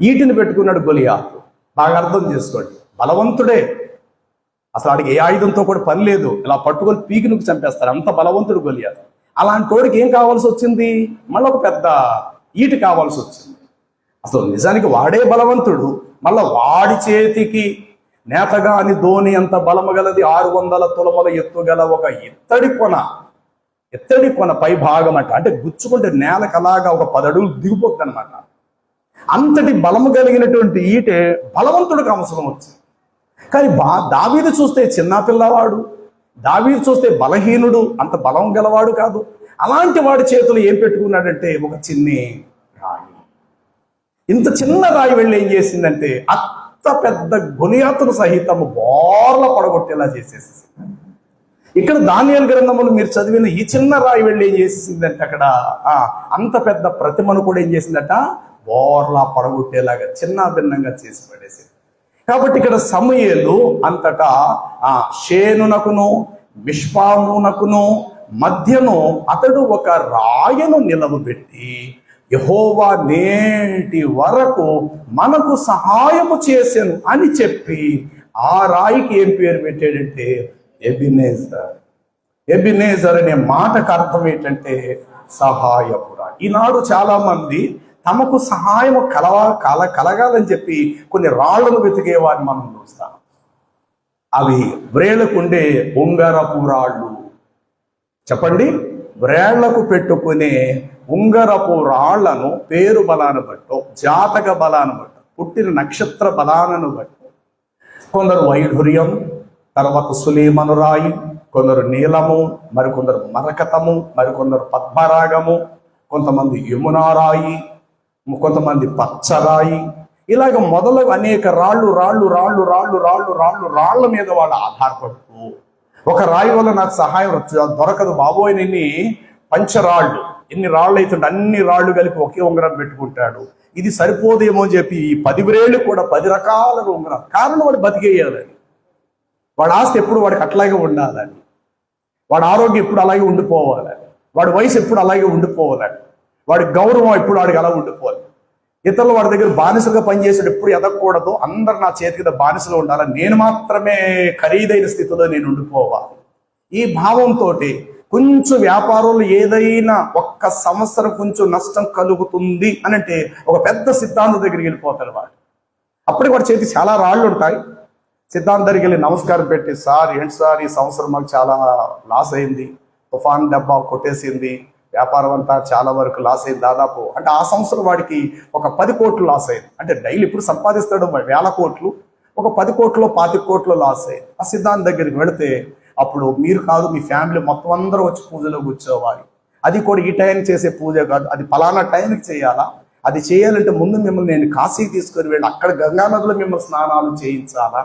ఈటిని పెట్టుకున్నాడు గొలియాతు. బాగా అర్థం చేసుకోండి, బలవంతుడే, అసలు వాడికి ఏ ఆయుధంతో కూడా పని లేదు, ఇలా పట్టుకొని పీకినుకు చంపేస్తారు, అంత బలవంతుడు గొలియాతు. అలాంటి వాడికి ఏం కావాల్సి వచ్చింది? మళ్ళీ ఒక పెద్ద ఈటి కావాల్సి వచ్చింది. అసలు నిజానికి వాడే బలవంతుడు, మళ్ళా వాడి చేతికి నేతగాని ధోని అంత బలము గలది 600 తులముల ఎత్తుగల ఒక ఎత్తడి కొన పై భాగం అంటే గుచ్చుకుంటే నేలకు అలాగా ఒక 10 అడుగులు దిగిపోతుంది అనమాట. అంతటి బలము కలిగినటువంటి ఈటే బలవంతుడికి అవసరం వచ్చింది. కానీ దావీదు చూస్తే చిన్న పిల్లవాడు, దావీదు చూస్తే బలహీనుడు, అంత బలం గలవాడు కాదు. అలాంటి వాడి చేతులు ఏం పెట్టుకున్నాడంటే ఒక చిన్ని రాయి. ఇంత చిన్న రాయి వెళ్ళి ఏం చేసిందంటే అంత పెద్ద గొలియాతును సహితము బోర్ల పడగొట్టేలా చేసేసింది. ఇక్కడ దానియేలు గ్రంథములు మీరు చదివిన ఈ చిన్న రాయి వెళ్ళి ఏం చేసిందంటే అక్కడ అంత పెద్ద ప్రతిమను కూడా ఏం చేసిందట? బోర్లా పడగొట్టేలాగా చిన్న భిన్నంగా చేసి పడేసింది. కాబట్టి ఇక్కడ సమూయేలు అంతటా షేనునకును మిష్పామునకును మధ్యను అతడు ఒక రాయను నిలవబెట్టి, యెహోవా నేటి వరకు మనకు సహాయము చేసెను అని చెప్పి ఆ రాయికి ఏం పేరు పెట్టాడంటే ఎబినేజర్. ఎబినేజర్ అనే మాటకు అర్థం ఏంటంటే సహాయపురా. ఈనాడు చాలా మంది తమకు సహాయం కలగాలని చెప్పి కొన్ని రాళ్లను వెతికే వారిని మనం చూస్తాం. అవి వ్రేళ్లకుండే ఉంగరపు రాళ్ళు. చెప్పండి, వ్రేళ్లకు పెట్టుకునే ఉంగరపు రాళ్లను పేరు బలాన్ని బట్టో, జాతక బలాన్ని బట్టో, పుట్టిన నక్షత్ర బలాలను బట్టో, కొందరు వైఢూర్యం, తర్వాత సులేమను రాయి, కొందరు నీలము, మరికొందరు మరకతము, మరికొందరు పద్మరాగము, కొంతమంది యమునారాయి, కొంతమంది పచ్చరాయి, ఇలాగ మొదలగు అనేక రాళ్ళ మీద వాళ్ళు ఆధారపడుతూ, ఒక రాయి వల్ల నాకు సహాయం దొరకదు బాబోయ్, నిన్ని పంచరాళ్ళు, ఎన్ని రాళ్ళు అవుతుంటే అన్ని రాళ్ళు కలిపి ఒకే ఉంగరం పెట్టుకుంటాడు. ఇది సరిపోదేమో అని చెప్పి ఈ 10 వ్రేళ్ళు కూడా 10 రకాల ఉంగరం. కారణం వాడు బతికేయాలని, వాడి ఆస్తి ఎప్పుడు వాడికి అట్లాగే ఉండాలని, వాడి ఆరోగ్యం ఎప్పుడు అలాగే ఉండిపోవాలని, వాడి వయసు ఎప్పుడు అలాగే ఉండిపోవాలని, వాడి గౌరవం ఎప్పుడు వాడికి అలా ఉండిపోవాలి. ఇతరులు వాడి దగ్గర బానిసలుగా పనిచేసాడు ఎప్పుడు ఎదగకూడదు, అందరు నా చేతి కింద బానిసలో ఉండాలని, నేను మాత్రమే ఖరీదైన స్థితిలో నేను ఉండిపోవాలి. ఈ భావంతో కొంచెం వ్యాపారంలో ఏదైనా 1 సంవత్సరం కొంచెం నష్టం కలుగుతుంది అని అంటే ఒక పెద్ద సిద్ధాంతం దగ్గరికి వెళ్ళిపోతాడు వాడు. అప్పటికి వాడి చేతి చాలా రాళ్ళు ఉంటాయి. సిద్ధాంతం దగ్గరికి వెళ్ళి నమస్కారం పెట్టి, సార్ ఏంటి సార్ ఈ సంవత్సరం మాకు చాలా లాస్ అయింది, తుఫాన్ దెబ్బ కొట్టేసింది, వ్యాపారం అంతా చాలా వరకు లాస్ అయింది దాదాపు. అంటే ఆ సంవత్సరం వాడికి ఒక 10 కోట్లు లాస్ అయింది. అంటే డైలీ ఇప్పుడు సంపాదిస్తాడు 1000 కోట్లు, ఒక 10 కోట్లు 25 కోట్లు లాస్ అయింది. ఆ సిద్ధాంతం దగ్గరికి వెళితే అప్పుడు మీరు కాదు, మీ ఫ్యామిలీ మొత్తం అందరూ వచ్చి పూజలో కూర్చోవాలి. అది కూడా ఈ టైంకి చేసే పూజ కాదు, అది ఫలానా టైంకి చేయాలా. అది చేయాలంటే ముందు మిమ్మల్ని నేను కాశీకి తీసుకొని వెళ్ళి అక్కడ గంగానదిలో మిమ్మల్ని స్నానాలు చేయించాలా.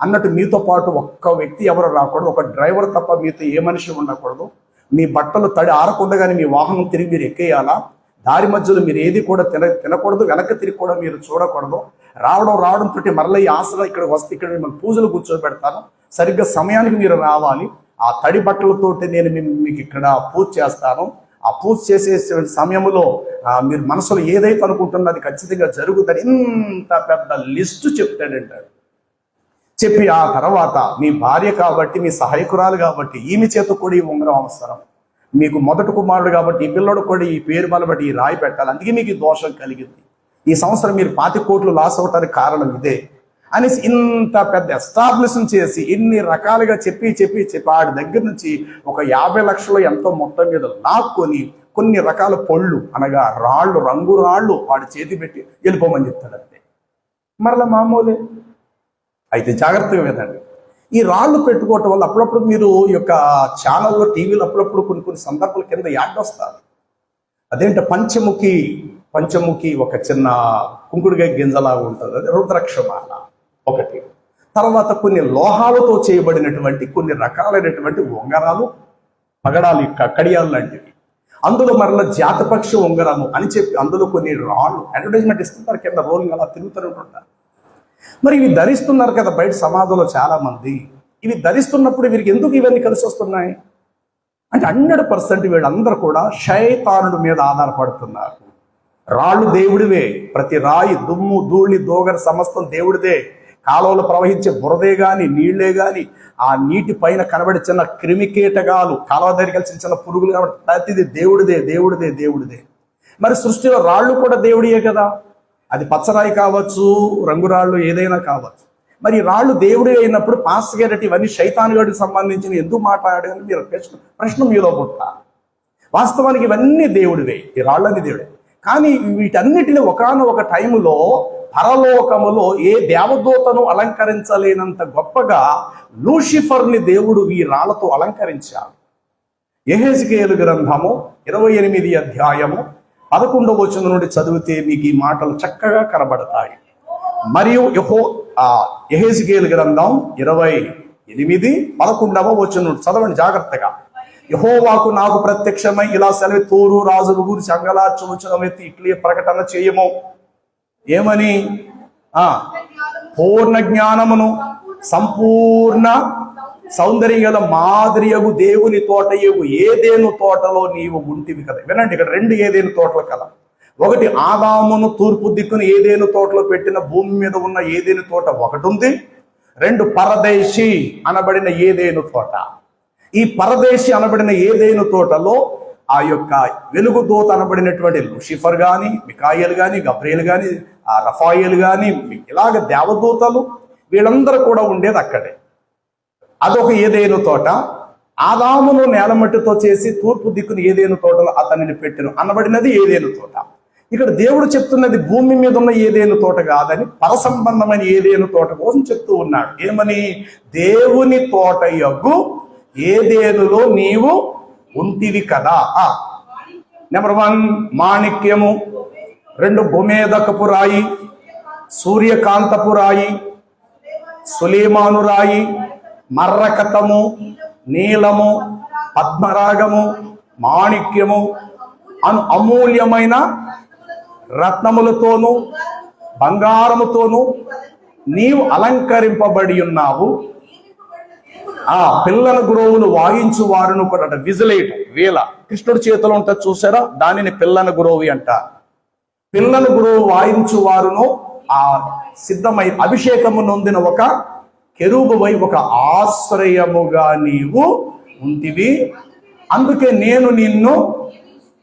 అన్నట్టు మీతో పాటు ఒక్క వ్యక్తి ఎవరు రాకూడదు, ఒక డ్రైవర్ తప్ప మీతో ఏ మనిషి ఉండకూడదు. మీ బట్టలు తడి ఆరకుండగానే మీ వాహనం తిరిగి మీరు ఎక్కేయాలా. దారి మధ్యలో మీరు ఏది కూడా తినకూడదు, వెనక్కి తిరిగి కూడా మీరు చూడకూడదు. రావడంతో మరలా ఈ ఆసనం ఇక్కడికి వస్తే ఇక్కడ మిమ్మల్ని పూజలు కూర్చోబెడతాను, సరిగ్గా సమయానికి మీరు రావాలి. ఆ తడి బట్టలతోటి నేను మీకు ఇక్కడ పూజ చేస్తాను. ఆ పూజ చేసే సమయంలో మీరు మనసులో ఏదైతే అనుకుంటున్నా అది ఖచ్చితంగా జరుగుతుంది. ఇంత పెద్ద లిస్టు చెప్తాడంటాడు. చెప్పి ఆ తర్వాత మీ భార్య కాబట్టి, మీ సహాయకురాలు కాబట్టి ఈమె చేత కూడా ఈ ఉంగరం అవసరం, మీకు మొదటి కుమారుడు కాబట్టి ఈ పిల్లడు కూడా ఈ పేరు బలబట్టి ఈ రాయి పెట్టాలి, అందుకే మీకు ఈ దోషం కలిగింది, ఈ సంవత్సరం మీరు 20 కోట్లు లాస్ అవటానికి కారణం ఇదే అనేసి ఇంత పెద్ద ఎస్టాబ్లిష్మెంట్ చేసి ఇన్ని రకాలుగా చెప్పి ఆడి దగ్గర నుంచి ఒక 50 లక్షలు ఎంతో మొత్తం మీద లాక్కొని కొన్ని రకాల పొళ్ళు అనగా రాళ్ళు, రంగు రాళ్ళు వాడి చేతి పెట్టి వెళ్ళిపోమని చెప్తాడు. అంతే, మరలా మామూలే. అయితే జాగ్రత్తగా వినండి. ఈ రాళ్ళు పెట్టుకోవటం వల్ల అప్పుడప్పుడు మీరు ఈ యొక్క ఛానల్లో, టీవీలో అప్పుడప్పుడు కొన్ని సందర్భాల కింద యాడ్ వస్తారు. అదేంటే పంచముఖి ఒక చిన్న కుంకుడుగా గింజలాగా ఉంటుంది, అది రుద్రాక్షమాల ఒకటి. తర్వాత కొన్ని లోహాలతో చేయబడినటువంటి కొన్ని రకాలైనటువంటి ఉంగరాలు, పగడాలు, కడియాలు లాంటివి. అందులో మరలా జాతపక్షి ఉంగరము అని చెప్పి అందులో కొన్ని రాళ్ళు అడ్వర్టైజ్మెంట్ ఇస్తుంటారు, కింద రోలింగ్ అలా తిరుగుతూనే ఉంటారు. మరి ఇవి ధరిస్తున్నారు కదా బయట సమాజంలో చాలా మంది. ఇవి ధరిస్తున్నప్పుడు వీరికి ఎందుకు ఇవన్నీ కలిసి వస్తున్నాయి అంటే 100% వీళ్ళందరూ కూడా శైతానుడి మీద ఆధారపడుతున్నారు. రాళ్ళు దేవుడివే, ప్రతి రాయి, దుమ్ము, ధూళి, దోగర సమస్తం దేవుడిదే. కాలువలో ప్రవహించే బురదే గాని, నీళ్లే గాని, ఆ నీటి పైన కనబడి చిన్న క్రిమికీటకాలు, కాలువ దగ్గర చిన్న పురుగులు కాబట్టి ప్రతిది దేవుడిదే. మరి సృష్టిలో రాళ్ళు కూడా దేవుడియే కదా, అది పచ్చరాయి కావచ్చు, రంగురాళ్ళు ఏదైనా కావచ్చు. మరి రాళ్ళు దేవుడే అయినప్పుడు పాస్టర్ గారు ఇవన్నీ శైతానుగాడికి సంబంధించిన ఎందుకు మాట్లాడాలని మీరు ప్రశ్న మీలో పుట్ట. వాస్తవానికి ఇవన్నీ దేవుడివే, ఈ రాళ్ళని దేవుడే. కానీ వీటన్నిటిని ఒకానొక టైములో పరలోకములో ఏ దేవదూతను అలంకరించలేనంత గొప్పగా లూసిఫర్ని దేవుడు ఈ రాళ్లతో అలంకరించాడు. యెహెజ్కేలు గ్రంథము 28 అధ్యాయము 11వ వచనం నుండి చదివితే మీకు ఈ మాటలు చక్కగా కనబడతాయి. మరియు యెహెజ్కేలు గ్రంథం 28:11వ వచనం చదవండి జాగ్రత్తగా. యెహోవాకు నాకు ప్రత్యక్షమై ఇలా సెలవు, తూరు రాజుల గురించి అంగలార్చు వచనం ఎత్తి ఇట్లే ప్రకటన చేయము. ఏమని? పూర్ణ జ్ఞానమును సంపూర్ణ సౌందర్యగల మాదిరియగు దేవుని తోటయగు ఏదేను తోటలో నీవు ఉంటివి కదా. వినండి, ఇక్కడ 2 ఏదేను తోటలు కదా. ఒకటి ఆదామును తూర్పు దిక్కును ఏదేను తోటలో పెట్టిన భూమి మీద ఉన్న ఏదేను తోట ఒకటి ఉంది. 2 పరదేశి అనబడిన ఏదేను తోట. ఈ పరదేశి అనబడిన ఏదేను తోటలో ఆ యొక్క వెలుగు దూత అనబడినటువంటి లూసిఫర్ గాని, మికాయేలు గాని, గబ్రియేలు గాని, రఫాయేలు గాని, ఇలాగ దేవదూతలు వీళ్ళందరూ కూడా ఉండేది అక్కడే. అదొక ఏదేను తోట. ఆదామును నేలమట్టితో చేసి తూర్పు దిక్కును ఏదేను తోటలో అతనిని పెట్టెను అనబడినది ఏదేను తోట. ఇక్కడ దేవుడు చెప్తున్నది భూమి మీద ఉన్న ఏదేను తోట కాదని పరసంబంధమైన ఏదేను తోట కోసం చెప్తూ ఉన్నాడు. ఏమని? దేవుని తోట యొగ్గు ఏదేనులో నీవు ఉంటివి కదా. నెంబర్ 1 మాణిక్యము, 2 గోమేదకపు రాయి, సూర్యకాంతపు రాయి, సులేమాను రాయి, మర్రకతము, నీలము, పద్మరాగము, మాణిక్యము, అమూల్యమైన రత్నములతోనూ బంగారముతోనూ నీవు అలంకరింపబడి ఉన్నావు. ఆ పిల్లల గురువులు వాయించు వారును కూడా అంట. విజిలేట్ వీల కృష్ణుడి చేతిలో ఉంటుంది చూసారా, దానిని పిల్లల గురువు అంట. పిల్లల గురువు వాయించు వారును ఆ సిద్ధమై అభిషేకము నొందిన ఒక కెరూబువై ఒక ఆశ్రయముగా నీవు ఉంటివి. అందుకే నేను నిన్ను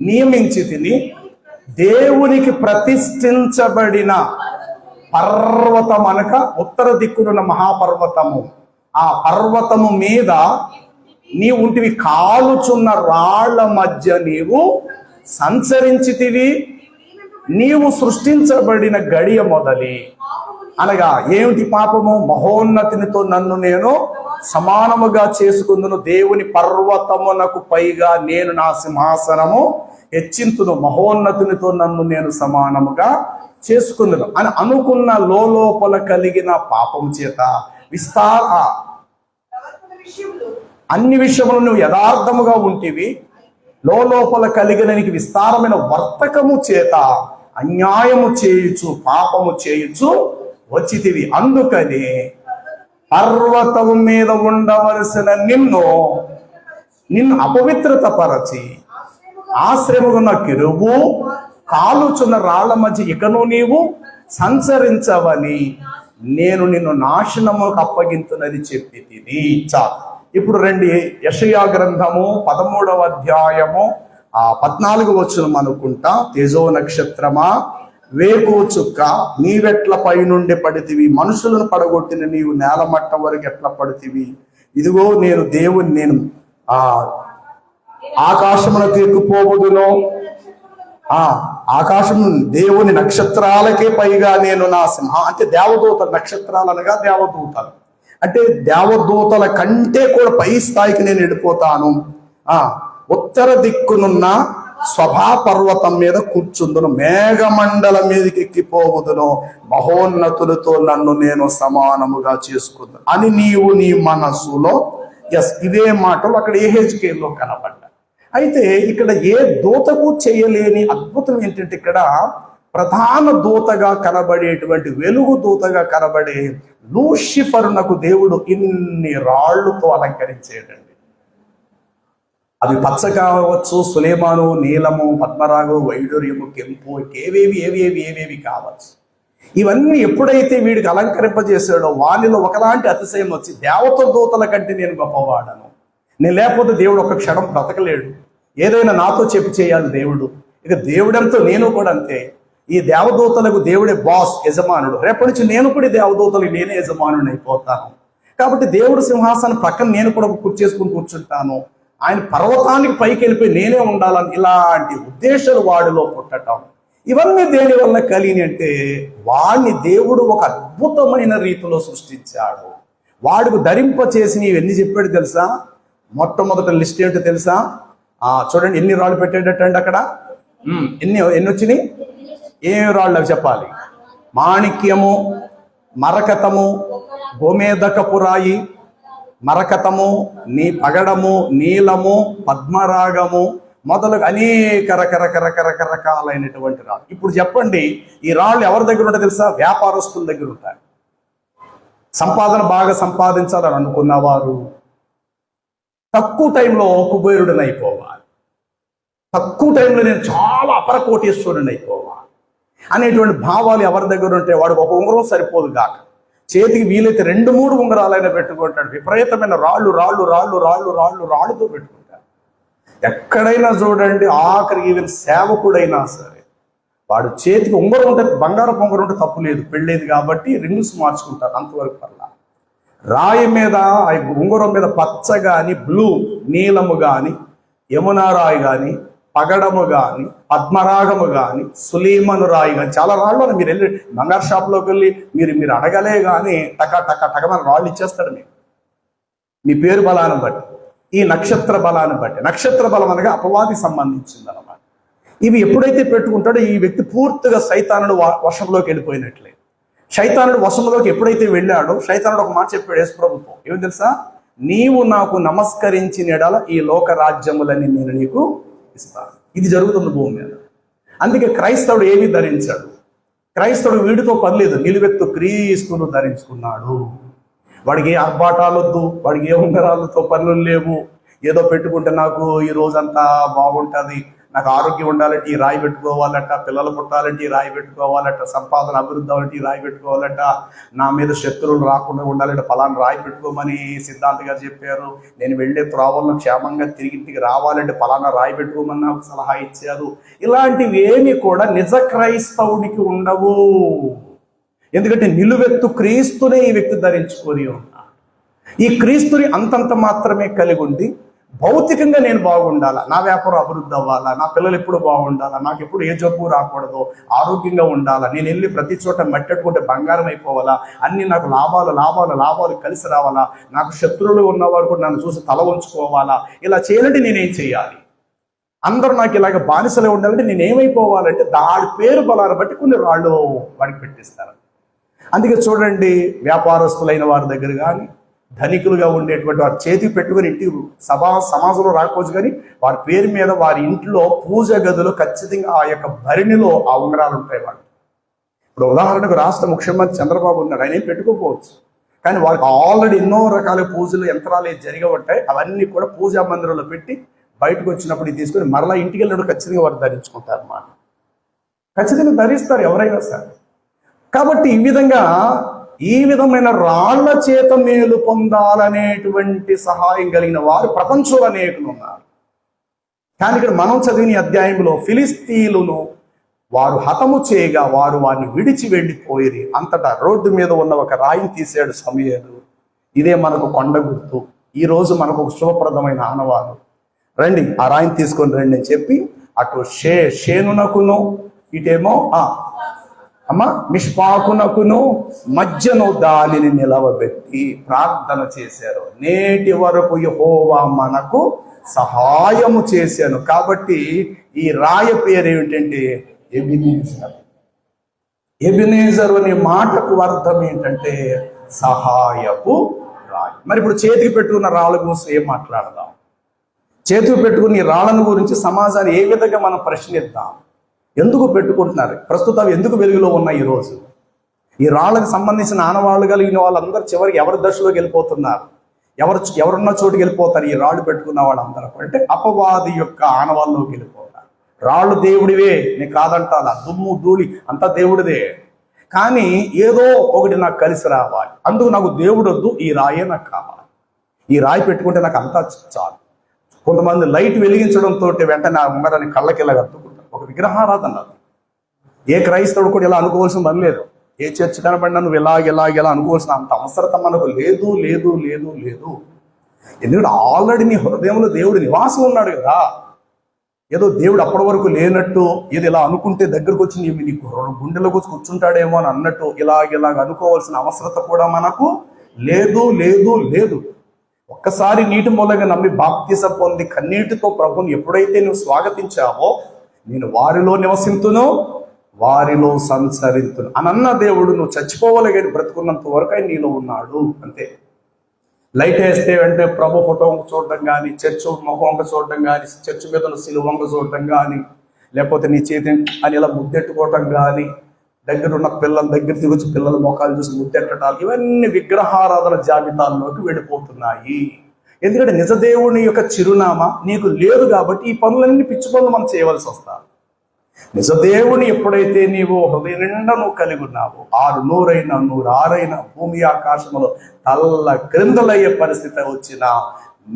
నియమించి తిని దేవునికి ప్రతిష్ఠించబడిన పర్వతం అనక ఉత్తర దిక్కునున్న మహాపర్వతము, ఆ పర్వతము మీద నీ ఉంటివి. కాలుచున్న రాళ్ల మధ్య నీవు సంచరించితివి. నీవు సృష్టించబడిన గడియ మొదలి అనగా ఏమిటి పాపము? మహోన్నతినితో నన్ను నేను సమానముగా చేసుకుందును, దేవుని పర్వతమునకు పైగా నేను నా సింహాసనము హెచ్చింతును, మహోన్నతునితో నన్ను నేను సమానముగా చేసుకుందును అని అనుకున్న లోపల కలిగిన పాపము చేత అన్ని విషయములు నువ్వు యథార్థముగా ఉంటివి, లోపల కలిగిన నీకు విస్తారమైన వర్తకము చేత అన్యాయము చేయుచు పాపము చేయుచు వచ్చితివి. అందుకని పర్వతము మీద ఉండవలసిన నిన్ను అపవిత్రత పరచి ఆశ్రయమున్న కెరూబు కాలుచున్న రాళ్ల మధ్య ఇకను నీవు సంచరించవని నేను నిన్ను నాశనముకు అప్పగింతునని చెప్పి తిని. ఇప్పుడు రండి, యెషయా గ్రంథము 13వ అధ్యాయము 14వ వచనం అనుకుంటా. తేజో నక్షత్రమా, వేకు చుక్క, నీవెట్ల పై నుండి పడితివి, మనుషులను పడగొట్టిన నీవు నేలమట్ట వరకు ఎట్లా పడితివి. ఇదిగో నేను దేవుని, నేను ఆకాశమునకు ఎక్కిపోవుదును, ఆకాశం దేవుని నక్షత్రాలకే పైగా నేను నా సింహ, అంటే దేవదూతలు, నక్షత్రాలు అనగా దేవదూతలు, అంటే దేవదూతల కంటే కూడా పై స్థాయికి నేను వెళ్ళిపోతాను. ఉత్తర దిక్కునున్న స్వభా పర్వతం మీద కూర్చుందును, మేఘమండలం మీదకి ఎక్కిపోవుదును, మహోన్నతులతో నన్ను నేను సమానముగా చేసుకుందును అని నీవు నీ మనసులో. ఇదే మాటలు అక్కడ యెహెజ్కేలులో కనబడ్డాయి. అయితే ఇక్కడ ఏ దూతకు చేయలేని అద్భుతం ఏంటంటే, ఇక్కడ ప్రధాన దూతగా కనబడేటువంటి, వెలుగు దూతగా కనబడే లూసిఫరునకు దేవుడు ఇన్ని రాళ్లతో అలంకరించేటండి. అవి పచ్చ కావచ్చు, సులేమాను, నీలము, పద్మరాగు, వైడూర్యము, కెంపు, ఏవేవి కావచ్చు. ఇవన్నీ ఎప్పుడైతే వీడికి అలంకరింపజేసాడో వానిలో ఒకలాంటి అతిశయం వచ్చి, దేవత దూతల కంటే నేను గొప్పవాడను, నేను లేకపోతే దేవుడు ఒక క్షణం బ్రతకలేడు, ఏదైనా నాతో చెప్పి చేయాలి దేవుడు. ఇక దేవుడంతో నేను కూడా అంతే. ఈ దేవదూతలకు దేవుడే బాస్, యజమానుడు. రేపటి నుంచి నేను కూడా దేవదూతలకు నేనే యజమానుడిని అయిపోతాను. కాబట్టి దేవుడు సింహాసనం పక్కన నేను కూడా కూర్చేసుకుని కూర్చుంటాను, ఆయన పర్వతానికి పైకి వెళ్ళిపోయి నేనే ఉండాలని ఇలాంటి ఉద్దేశాలు వాడిలో పుట్టటం. ఇవన్నీ దేని వల్ల కలిగి అంటే, వాడిని దేవుడు ఒక అద్భుతమైన రీతిలో సృష్టించాడు. వాడికి ధరింప చేసి నీవు ఎన్ని చెప్పాడు తెలుసా? మొట్టమొదటి లిస్ట్ ఏంటో తెలుసా? చూడండి, ఎన్ని రాళ్ళు పెట్టేటట్టండి అక్కడ. ఎన్ని వచ్చినాయి? ఏమి రాళ్ళు అవి చెప్పాలి? మాణిక్యము, మరకతము, గోమేదకపు రాయి, మరకతము, పగడము, నీలము, పద్మరాగము మొదలగు అనేక రకరకాలైనటువంటి రాళ్ళు. ఇప్పుడు చెప్పండి, ఈ రాళ్ళు ఎవరి దగ్గర ఉంటాయి తెలుసా? వ్యాపారస్తుల దగ్గర ఉంటాయి. సంపాదన బాగా సంపాదించాలని అనుకున్నవారు తక్కువ టైంలో కుబేరుడిని అయిపోవాలి, తక్కువ టైంలో నేను చాలా అపరకోటేశ్వరుని అయిపోవాలి అనేటువంటి భావాలు ఎవరి దగ్గర ఉంటే, వాడికి ఒక ఉంగరం సరిపోదు కాక చేతికి వీలైతే 2-3 ఉంగరాలైనా పెట్టుకుంటాడు. విపరీతమైన రాళ్ళుతో పెట్టుకుంటాడు. ఎక్కడైనా చూడండి, ఆఖరి ఈవెన్ సేవకుడైనా సరే వాడు చేతికి ఉంగరం ఉంటే, బంగారపు ఉంగరం ఉంటే తప్పు లేదు, పెళ్ళేది కాబట్టి రింగ్స్ మార్చుకుంటారు, అంతవరకు పర్లా. రాయి మీద, ఉంగరం మీద పచ్చ కానీ, బ్లూ, నీలము కానీ, యమునా రాయి కానీ, పగడము కానీ, పద్మరాగము కానీ, సులీమను రాయి కానీ, చాలా రాళ్ళు అని మీరు వెళ్ళి బంగారు షాప్లోకి వెళ్ళి మీరు అడగలే కానీ టక రాళ్ళు ఇచ్చేస్తాడు మీకు, మీ పేరు బలాన్ని బట్టి, ఈ నక్షత్ర బలాన్ని బట్టి. నక్షత్ర బలం అనగా అపవాదికి సంబంధించింది అన్నమాట. ఇవి ఎప్పుడైతే పెట్టుకుంటాడో ఈ వ్యక్తి పూర్తిగా సైతానుడు వశంలోకి వెళ్ళిపోయినట్లే. సైతానుడు వశంలోకి ఎప్పుడైతే వెళ్ళాడో, సైతానుడు ఒక మాట చెప్పాడు యేసు ప్రభుతో, ఏమి తెలుసా? నీవు నాకు నమస్కరించిన ఎడల ఈ లోక రాజ్యములని నేను నీకు ఇస్తాను. ఇది జరుగుతుంది భూమి మీద. అందుకే క్రైస్తవుడు ఏమీ ధరించాడు. క్రైస్తవుడు వీడితో పనిలేదు, నిలువెత్తు క్రీస్తును ధరించుకున్నాడు. వాడికి ఏ ఆర్భాటాలొద్దు, వాడికి ఏ ఉంగరాలతో పనులు లేవు. ఏదో పెట్టుకుంటే నాకు ఈ రోజంతా బాగుంటుంది, నాకు ఆరోగ్యం ఉండాలంటే ఈ రాయి పెట్టుకోవాలట, పిల్లలు పుట్టాలంటే ఈ రాయి పెట్టుకోవాలట, సంపాదన అభివృద్ధి అవ్వాలంటే ఈ రాయి పెట్టుకోవాలట, నా మీద శత్రువులు రాకుండా ఉండాలంటే ఫలానా రాయి పెట్టుకోమని సిద్ధాంత్ గారు చెప్పారు. నేను వెళ్ళే త్రోవల్లో క్షేమంగా తిరిగి రావాలంటే ఫలానా రాయి పెట్టుకోమని నాకు సలహా ఇచ్చారు. ఇలాంటివి ఏమి కూడా నిజ క్రైస్తవుడికి ఉండవు. ఎందుకంటే నిలువెత్తు క్రీస్తునే ఈ వ్యక్తి ధరించుకొని ఉన్నాడు. ఈ క్రీస్తుని అంతంత మాత్రమే కలిగి ఉండి, భౌతికంగా నేను బాగుండాలా, నా వ్యాపారం అభివృద్ధి అవ్వాలా, నా పిల్లలు ఎప్పుడు బాగుండాలా, నాకు ఎప్పుడు ఏ జబ్బు రాకూడదు, ఆరోగ్యంగా ఉండాలా, నేను వెళ్ళి ప్రతి చోట మట్టెట్టుకుంటే బంగారం అయిపోవాలా, అన్ని నాకు లాభాలు కలిసి రావాలా, నాకు శత్రువులు ఉన్నవారు కూడా నన్ను చూసి తల ఉంచుకోవాలా, ఇలా చేయాలంటే నేనేం చేయాలి, అందరూ నాకు ఇలాగ బానిసలే ఉండాలంటే నేనేమైపోవాలంటే దాడి పేరు బలాన్ని బట్టి కొన్ని రాళ్ళు వాడికి పెట్టిస్తారు. అందుకే చూడండి, వ్యాపారస్తులైన వారి దగ్గర కానీ, ధనికులుగా ఉండేటువంటి వారు చేతికి పెట్టుకుని ఇంటి సమాజంలో రాకపోవచ్చు, కానీ వారి పేరు మీద వారి ఇంట్లో పూజ గదిలో ఖచ్చితంగా ఆ యొక్క భరిణిలో ఆ ఉంగరాలు ఉంటాయి. వాళ్ళు ఇప్పుడు ఉదాహరణకు రాష్ట్ర ముఖ్యమంత్రి చంద్రబాబు ఉన్నారు, ఆయన ఏం పెట్టుకోకపోవచ్చు, కానీ వాళ్ళకి ఆల్రెడీ ఎన్నో రకాల పూజలు యంత్రాలు జరిగి ఉంటాయి. అవన్నీ కూడా పూజా మందిరంలో పెట్టి బయటకు వచ్చినప్పుడు తీసుకొని మరలా ఇంటికి వెళ్ళినప్పుడు ఖచ్చితంగా వారు ధరించుకుంటారు అన్నమాట. ఖచ్చితంగా ధరిస్తారు ఎవరైనా సరే. కాబట్టి ఈ విధమైన రాళ్ల చేత మేలు పొందాలనేటువంటి సహాయం కలిగిన వారు ప్రపంచంలో అనేకులు ఉన్నారు. కానీ ఇక్కడ మనం చదివిన అధ్యాయంలో ఫిలిస్తీయులను వారు హతము చేయగా వారు వారిని విడిచి వెళ్ళిపోయి అంతటా రోడ్డు మీద ఉన్న ఒక రాయిని తీసాడు సమూయేలు. ఇదే మనకు కొండ గుర్తు. ఈ రోజు మనకు ఒక శుభప్రదమైన ఆనవాలు. రండి ఆ రాయిని తీసుకొని రండి అని చెప్పి అటు షేనునకును ఇటేమో మిష్పాకునకును మధ్యను దానిని నిలవబెట్టి ప్రార్థన చేశారు. నేటి వరకు యెహోవా మనకు సహాయము చేశాను. కాబట్టి ఈ రాయి పేరు ఏమిటంటే ఎబినేజర్. ఎబినేజర్ అనే మాటకు అర్థం ఏంటంటే సహాయపు రాయి. మరి ఇప్పుడు చేతికి పెట్టుకున్న రాళ్ళ గురించి ఏం మాట్లాడదాం? చేతికి పెట్టుకున్న రాళ్ళను గురించి సమాజాన్ని ఏ విధంగా మనం ప్రశ్నిద్దాం? ఎందుకు పెట్టుకుంటున్నారు? ప్రస్తుతం ఎందుకు వెలుగులో ఉన్నాయి ఈరోజు? ఈ రాళ్ళకు సంబంధించిన ఆనవాళ్ళు కలిగిన వాళ్ళందరూ చివరికి ఎవరి దశలోకి వెళ్ళిపోతున్నారు? ఎవరున్న చోటుకి వెళ్ళిపోతారు ఈ రాళ్ళు పెట్టుకున్న వాళ్ళందరూ అంటే అపవాది యొక్క ఆనవాళ్ళలోకి వెళ్ళిపోతారు. రాళ్ళు దేవుడివే, నేను కాదంటాను, దుమ్ము ధూళి అంతా దేవుడిదే, కానీ ఏదో ఒకటి నాకు కలిసి రావాలి. అందుకు నాకు దేవుడు వద్దు, ఈ రాయే నాకు కావాలి. ఈ రాయి పెట్టుకుంటే నాకు అంతా చాలు. కొంతమంది లైట్ వెలిగించడంతో వెంటనే ఆ ఉంగరాన్ని కళ్ళకి ఇలా కట్టుకుంటారు. ఒక విగ్రహారాధన. ఏ క్రైస్తవుడు కూడా ఇలా అనుకోవాల్సిన పని లేదు. ఏ చర్చ్ కనబడినా నువ్వు ఇలా అనుకోవాల్సిన అంత అవసరత మనకు లేదు లేదు లేదు లేదు. ఎందుకంటే ఆల్రెడీ నీ హృదయంలో దేవుడు నివాసం ఉన్నాడు కదా. ఏదో దేవుడు అప్పటి వరకు లేనట్టు ఏదో ఇలా అనుకుంటే దగ్గరకు వచ్చి నీ గుండెలోకి వచ్చి కూర్చుంటాడేమో అని అన్నట్టు ఇలాగ అనుకోవాల్సిన అవసరత కూడా మనకు లేదు లేదు లేదు. ఒక్కసారి నీటి మూలంగా నమ్మి బాప్తిసం పొంది కన్నీటితో ప్రభుని ఎప్పుడైతే నువ్వు స్వాగతించావో, నేను వారిలో నివసింతును వారిలో సంచరింతును అన్న దేవుడు నువ్వు చచ్చిపోవాలి కానీ బ్రతుకున్నంత వరకు ఆయన నీలో ఉన్నాడు. అంతే. లైట్ వేస్తే వెంటనే ప్రభు ఫోటో వంక చూడటం కానీ, చర్చ్ మొహం వంక చూడటం కానీ, చర్చ్ మీద ఉన్న సిలువ వంక చూడటం కానీ, లేకపోతే నీ చేతి అని ఇలా ముద్దెట్టుకోవటం కానీ, దగ్గర ఉన్న పిల్లల దగ్గర తిరిగి పిల్లల మొఖాలు చూసి ముద్దెట్టడాలు, ఇవన్నీ విగ్రహారాధన జాబితాల్లోకి వెళ్ళిపోతున్నాయి. ఎందుకంటే నిజదేవుని యొక్క చిరునామా నీకు లేదు కాబట్టి ఈ పనులన్నీ పిచ్చి పనులు మనం చేయవలసి వస్తారు. నిజదేవుని ఎప్పుడైతే నీవు హృదయ నిండా నువ్వు కలిగి ఉన్నావు, 600 106 భూమి ఆకాశంలో తల్ల క్రిందలయ్యే పరిస్థితి వచ్చినా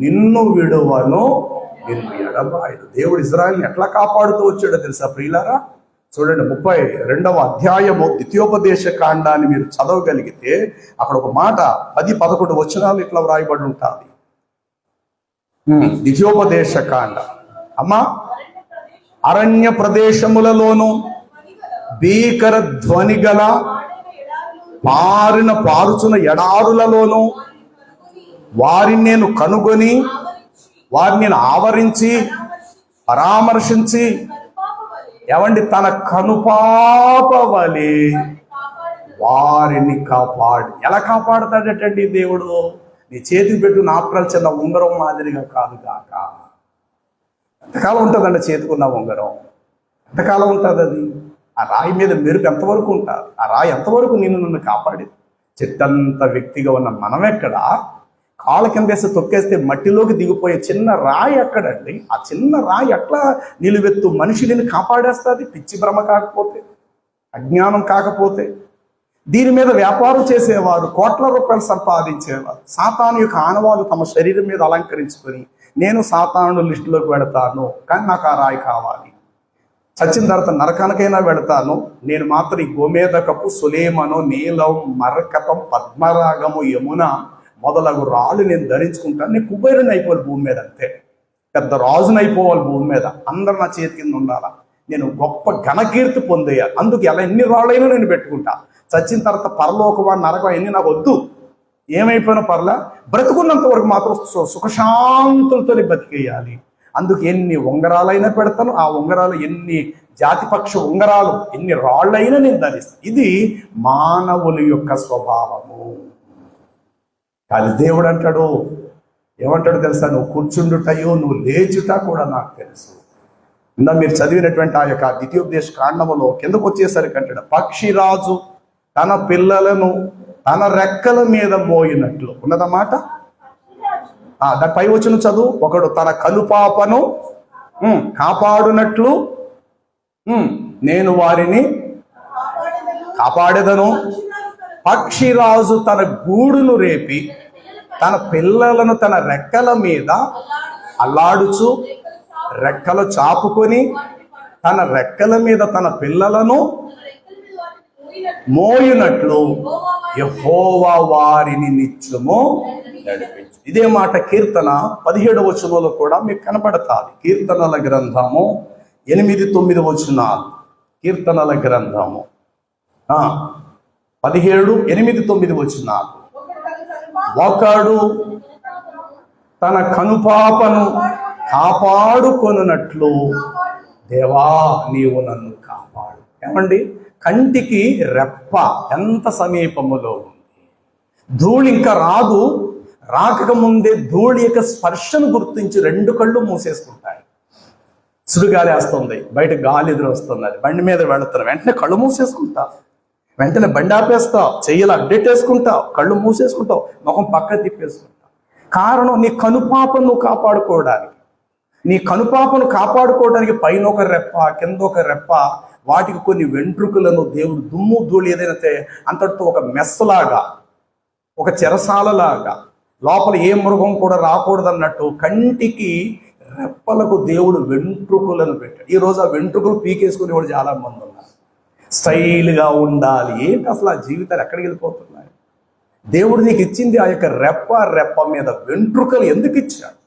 నిన్ను విడువను, నిన్ను ఎడబాయను. దేవుడు ఇజ్రాయెల్ని ఎట్లా కాపాడుతూ వచ్చాడో తెలుసా ప్రియులారా? చూడండి 32వ అధ్యాయము ద్వితీయోపదేశ కాండాన్ని మీరు చదవగలిగితే అక్కడ ఒక మాట 10-11 వచనాలు ఇట్లా వ్రాయబడి ఉంటుంది. ద్వితీయోపదేశ కాండ. అమ్మా, అరణ్య ప్రదేశములలోను భీకర ధ్వని గల పారుచున్న ఎడారులలోను వారిని నేను కనుగొని వారిని నేను ఆవరించి పరామర్శించి ఏమండి తన కనుపాప వలె వారిని కాపాడు. ఎలా కాపాడుతాడటండి దేవుడు? నీ చేతికి పెట్టు నాప్రాలు చిన్న ఉంగరం మాదిరిగా కాదు కాక. ఎంతకాలం ఉంటుందండి చేతికున్న ఉంగరం? ఎంతకాలం ఉంటుంది అది? ఆ రాయి మీద మెరుపు ఎంతవరకు ఉంటుంది? ఆ రాయి ఎంతవరకు నన్ను కాపాడింది? చెట్టంత వ్యక్తిగా ఉన్న మనమెక్కడ? కాళ్ళ కిందేసి తొక్కేస్తే మట్టిలోకి దిగిపోయే చిన్న రాయి ఎక్కడండి? ఆ చిన్న రాయి ఎట్లా నిలువెత్తు మనిషిని కాపాడేస్తుంది? పిచ్చి భ్రమ కాకపోతే, అజ్ఞానం కాకపోతే. దీని మీద వ్యాపారం చేసేవారు, కోట్ల రూపాయలు సంపాదించేవారు, సాతాను యొక్క ఆనవాళ్ళు తమ శరీరం మీద అలంకరించుకొని నేను సాతాను లిస్టులోకి వెళతాను, కానీ నాకు ఆ రాయి కావాలి. చచ్చిన తర్వాత నరకానికైనా వెళతాను, నేను మాత్రం ఈ గోమేదకపు, సులేమను, నీలం, మరకతం, పద్మరాగము, యమున మొదలగు రాళ్ళు నేను ధరించుకుంటాను. నేను కుబేరుని అయిపోవాలి భూమి మీద, అంతే. పెద్ద రాజుని అయిపోవాలి భూమి మీద. అందరు నా చేతి కింద ఉండాలా, నేను గొప్ప ఘనకీర్తి పొందేయాలి. అందుకు ఎలా ఎన్ని రాళ్ళైనా నేను పెట్టుకుంటా. చచ్చిన తర్వాత పరలోకమా నరకం ఎన్ని నాకు వద్దు. ఏమైపోయినా పర్లా, బ్రతుకున్నంత వరకు మాత్రం సుఖశాంతులతో బతికేయాలి. అందుకు ఎన్ని ఉంగరాలైనా పెడతాను, ఆ ఉంగరాలు ఎన్ని జాతిపక్ష ఉంగరాలు ఎన్ని రాళ్ళైనా నేను ధరిస్తాను. ఇది మానవుల యొక్క స్వభావము. కానీ దేవుడు అంటాడు, ఏమంటాడు తెలుసా? నువ్వు కూర్చుండుటయో నువ్వు లేచుట కూడా నాకు తెలుసు. ఇందా మీరు చదివినటువంటి ఆ యొక్క ద్వితీయోపదేశ కాండములో కిందకు వచ్చేసరికి అంటాడు, పక్షిరాజు తన పిల్లలను తన రెక్కల మీద మోయినట్లు ఉన్నదన్నమాట. దాని పై వచ్చిన చదువు, ఒకడు తన కనుపాపను కాపాడునట్లు నేను వారిని కాపాడేదను. పక్షిరాజు తన గూడును రేపి తన పిల్లలను తన రెక్కల మీద అల్లాడుచు రెక్కలు చాపుకొని తన రెక్కల మీద తన పిల్లలను మోయినట్లు యెహోవా వారిని నిత్యము నడిపించు. ఇదే మాట కీర్తన 17వ వచనంలో కూడా మీకు కనపడతాది. కీర్తనల గ్రంథము 8-9 వచనాలు. కీర్తనల గ్రంథము 17, 8, 9 వచనాలు. ఒకడు తన కనుపాపను కాపాడుకొనున్నట్లు దేవా నీవు నన్ను కాపాడు. ఏమండి, కంటికి రెప్ప ఎంత సమీపములో ఉంది. ధూళి ఇంకా రాదు, రాకముందే ధూళి యొక్క స్పర్శను గుర్తించి 2 కళ్ళు మూసేసుకుంటాయి. సుడిగాలి వేస్తుంది, బయట గాలి ఎదురు వస్తుంది, అది బండి మీద వెళుతున్నా వెంటనే కళ్ళు మూసేసుకుంటా, వెంటనే బండి ఆపేస్తావు, చెయ్యలు అప్డేట్ వేసుకుంటావు, కళ్ళు మూసేసుకుంటావు, ముఖం పక్క తిప్పేసుకుంటావు. కారణం నీ కనుపాపను నువ్వు కాపాడుకోవడానికి. నీ కనుపాపను కాపాడుకోవడానికి పైన ఒక రెప్ప, కింద ఒక రెప్ప, వాటికి కొన్ని వెంట్రుకలను దేవుడు దుమ్ము ధూళి ఏదైతే అంతటితో ఒక మెస్సలాగా, ఒక చెరసాలలాగా, లోపల ఏ మృగం కూడా రాకూడదు అన్నట్టు కంటికి రెప్పలకు దేవుడు వెంట్రుకలను పెట్టాడు. ఈరోజు ఆ వెంట్రుకలు పీకేసుకుని కూడా చాలా మంది ఉన్నారు. స్టైల్గా ఉండాలి. ఏంటి అసలు ఆ జీవితాలు ఎక్కడికి వెళ్ళిపోతున్నాయి? దేవుడు నీకు ఇచ్చింది ఆ యొక్క రెప్ప మీద వెంట్రుకలు ఎందుకు ఇచ్చాడు?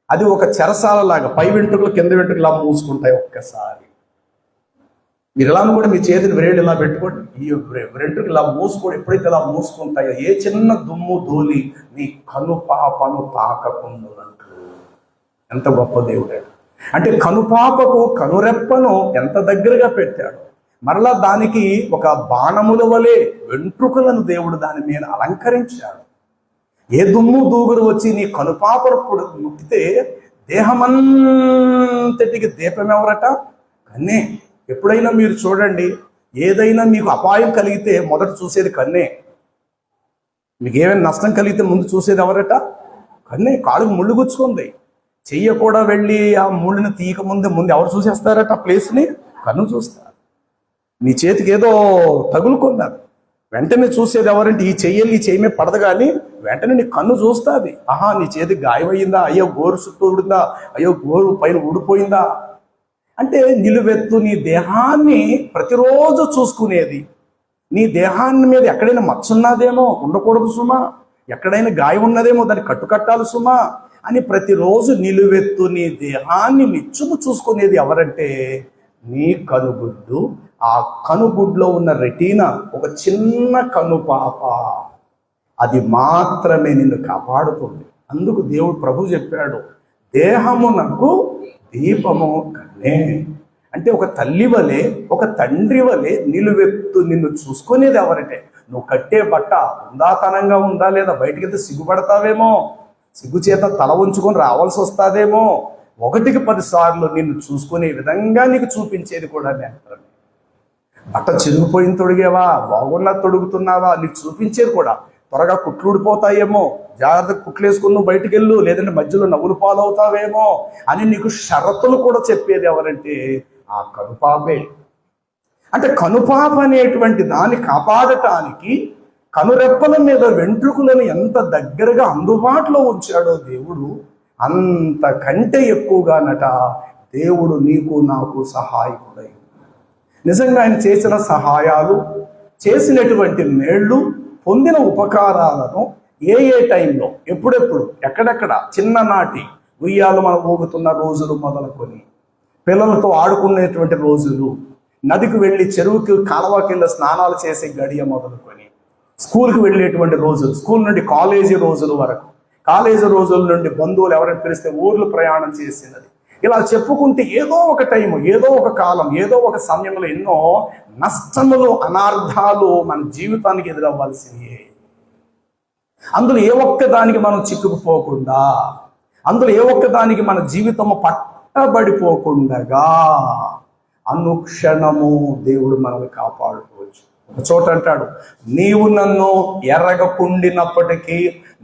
అది ఒక చెరసాలలాగా, పై వెంట్రుకలు కింద వెంట్రుకలు ఇలా మూసుకుంటాయి. ఒక్కసారి మీరు ఎలా కూడా మీ చేతిని వేళ్ళు ఇలా పెట్టుకోండి, ఈ వెంట్రుకలు ఇలా మూసుకోండి. ఎప్పుడైతే ఇలా మూసుకుంటాయో ఏ చిన్న దుమ్ము ధూళి నీ కనుపాపను తాకకుండునట్లు. ఎంత గొప్ప దేవుడే! అంటే కనుపాపకు కనురెప్పను ఎంత దగ్గరగా పెట్టాడు. మరలా దానికి ఒక బాణముల వలె వెంట్రుకలను దేవుడు దాని మీద అలంకరించాడు. ఏ దుమ్ము దూగురు వచ్చి నీ కనుపాపను ముట్టితే దేహమంతటికి దీపం ఎవరట? కన్నే. ఎప్పుడైనా మీరు చూడండి, ఏదైనా మీకు అపాయం కలిగితే మొదట చూసేది కన్నే. మీకు ఏమైనా నష్టం కలిగితే ముందు చూసేది ఎవరట? కన్నే. కాళ్ళకు ముళ్ళు గుచ్చుకుంది, చెయ్య కూడా వెళ్ళి ఆ ముళ్ళని తీయక ముందు ఎవరు చూసేస్తారట? ఆ ప్లేస్ని కన్ను చూస్తారు. నీ చేతికి ఏదో తగులుకున్నది, వెంటనే చూసేది ఎవరంటే ఈ చెయ్యలు, ఈ చెయ్యి మీద పడదు, కానీ వెంటనే నీ కన్ను చూస్తుంది. ఆహా, నీ చేతికి గాయమయ్యిందా? అయ్యో గోరు చుట్టూ ఊడిందా? అయ్యో గోరు పైన ఊడిపోయిందా? అంటే నిలువెత్తు నీ దేహాన్ని ప్రతిరోజు చూసుకునేది. నీ దేహాన్ని మీద ఎక్కడైనా మచ్చున్నదేమో, ఉండకూడదు సుమా, ఎక్కడైనా గాయం ఉన్నదేమో దాన్ని కట్టుకట్టాలి సుమా అని ప్రతిరోజు నిలువెత్తు నీ దేహాన్ని నిత్యము చూసుకునేది ఎవరంటే నీ కనుగుడ్డు. ఆ కనుగుడ్లో ఉన్న రెటీనా, ఒక చిన్న కనుపాప, అది మాత్రమే నిన్ను కాపాడుతుంది. అందుకు దేవుడు ప్రభు చెప్పాడు, దేహమునకు దీపము కన్నే. అంటే ఒక తల్లి వలె, ఒక తండ్రి వలె నిలువెత్తు నిన్ను చూసుకునేది ఎవరంటే, నువ్వు కట్టే బట్ట ఉందాతనంగా ఉందా లేదా, బయటికి వెళ్తే సిగ్గుపడతావేమో, సిగ్గుచేత తల ఉంచుకొని రావాల్సి వస్తుందేమో, 1కి 10 సార్లు నిన్ను చూసుకునే విధంగా నీకు చూపించేది కూడా నేత్రమే. బట్ట చిరిగిపోయిన తొడిగేవా, బాగున్నా తొడుగుతున్నావా, నీకు చూపించేది కూడా. త్వరగా కుట్లు ఊడిపోతాయేమో, జాగ్రత్తగా కుట్లు వేసుకుని నువ్వు బయటికి వెళ్ళు, లేదంటే మధ్యలో నవ్వులు పాలవుతావేమో అని నీకు షరతులు కూడా చెప్పేది ఎవరంటే ఆ కనుపాపే. అంటే కనుపాప అనేటువంటి దాన్ని కాపాడటానికి కనురెప్పల మీద వెంట్రుకలను ఎంత దగ్గరగా అందుబాటులో ఉంచాడో దేవుడు, అంతకంటే ఎక్కువగానట దేవుడు నీకు నాకు సహాయకుడై. నిజంగా ఆయన చేసిన సహాయాలు, చేసినటువంటి మేళ్ళు, పొందిన ఉపకారాలను ఏ టైంలో, ఎప్పుడెప్పుడు, ఎక్కడెక్కడ, చిన్ననాటి ఉయ్యాలు మనం ఊగుతున్న రోజులు మొదలుకొని, పిల్లలతో ఆడుకునేటువంటి రోజులు, నదికి వెళ్ళి చెరువుకి కాలువకి స్నానాలు చేసే గడియ మొదలుకొని, స్కూల్కి వెళ్ళేటువంటి రోజులు, స్కూల్ నుండి కాలేజీ రోజుల వరకు, కాలేజీ రోజుల నుండి బంధువులు ఎవరైనా పిలిస్తే ఊర్లు ప్రయాణం చేసినది, ఇలా చెప్పుకుంటే ఏదో ఒక టైము, ఏదో ఒక కాలం, ఏదో ఒక సమయంలో ఎన్నో నష్టములు, అనార్థాలు మన జీవితానికి ఎదురవ్వాల్సినవి. అందులో ఏ ఒక్క దానికి మనం చిక్కుకుపోకుండా, అందులో ఏ ఒక్క దానికి మన జీవితము పట్టబడిపోకుండగా అనుక్షణము దేవుడు మనల్ని కాపాడుకోవచ్చు. ఒక చోట అంటాడు, నీవు నన్ను ఎరగకుండినప్పటికీ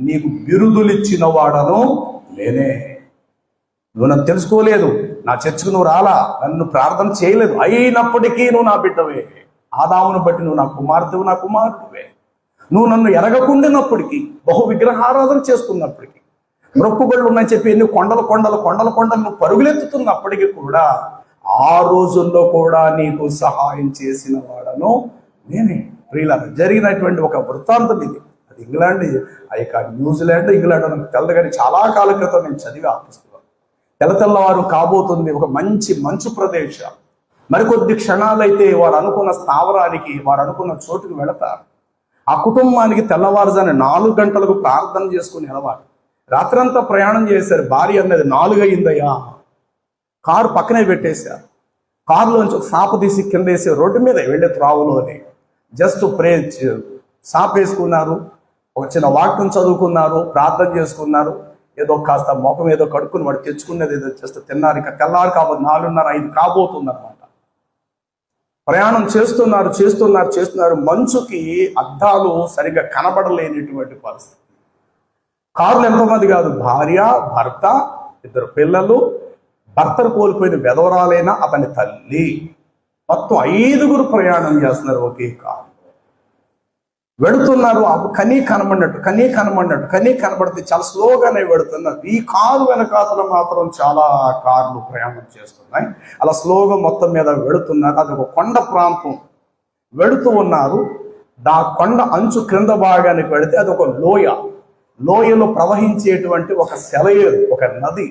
నీకు బిరుదులు ఇచ్చిన వాడను నేనే. నువ్వు నన్ను తెలుసుకోలేదు, నా చర్చకు నువ్వు రాలా, నన్ను ప్రార్థన చేయలేదు, అయినప్పటికీ నువ్వు నా బిడ్డవే. ఆదామును బట్టి నువ్వు నా కుమార్తెవు, నా కుమారుడువే. నువ్వు నన్ను ఎరగకుండినప్పటికీ, బహు విగ్రహారాధన చేస్తున్నప్పటికీ, మొక్కుబళ్ళు ఉన్నాయని చెప్పి ఎన్ని కొండలు కొండలు కొండలు కొండలు నువ్వు పరుగులెత్తుతున్నప్పటికీ కూడా ఆ రోజుల్లో కూడా నీకు సహాయం చేసిన వాడను నేనే. ప్రియులారా, జరిగినటువంటి ఒక వృత్తాంతం ఇది. అది ఇంగ్లాండ్, న్యూజిలాండ్, ఇంగ్లాండ్ నాకు తెల్లదు, కానీ చాలా కాలం క్రితం నేను చదివి ఆ పుస్తకం. తెల్లవారు కాబోతుంది ఒక మంచి మంచు ప్రదేశం. మరికొద్ది క్షణాలైతే వారు అనుకున్న స్థావరానికి, వారు అనుకున్న చోటుకు వెళతారు. ఆ కుటుంబానికి తెల్లవారుజాని 4 గంటలకు ప్రార్థన చేసుకుని నిలవాలి. రాత్రంతా ప్రయాణం చేశారు. భార్య అన్నది 4 అయిందయ్యా, కారు పక్కనే పెట్టేశారు. కారులోంచి ఒక సాప తీసి కింద వేసి రోడ్డు మీద వెళ్ళే త్రావులోనే జస్ట్ సాప వేసుకున్నారు, ఒక చిన్న వాక్యం చదువుకున్నారు, ప్రార్థన చేసుకున్నారు, ఏదో కాస్త ముఖం ఏదో కడుక్కుని వాడు తెచ్చుకునేది ఏదో చేస్తే తిన్నారు. ఇక తెల్లారు కాబట్టి 4:30-5 కాబోతుంది అనమాట. ప్రయాణం చేస్తున్నారు. మంచుకి అద్దాలు సరిగ్గా కనబడలేనిటువంటి పరిస్థితి. కారులు ఎంతమంది కాదు, భార్య, భర్త, 2 పిల్లలు, భర్తను కోల్పోయిన వెధవరాలైన అతని తల్లి, మొత్తం 5గురు ప్రయాణం చేస్తున్నారు ఒకే కారు. వెళుతున్నారు. కనీ కనబడితే చాలా స్లోగానే వెళుతున్నారు. ఈ కారు వెనకాతల మాత్రం చాలా కార్లు ప్రయాణం చేస్తున్నాయి. అలా స్లోగా మొత్తం మీద వెళుతున్నారు. అది ఒక కొండ ప్రాంతం వెళుతూ ఉన్నారు. కొండ అంచు క్రింద భాగానికి వెళితే అది ఒక లోయలో ప్రవహించేటువంటి ఒక సెలయేరు, ఒక నది.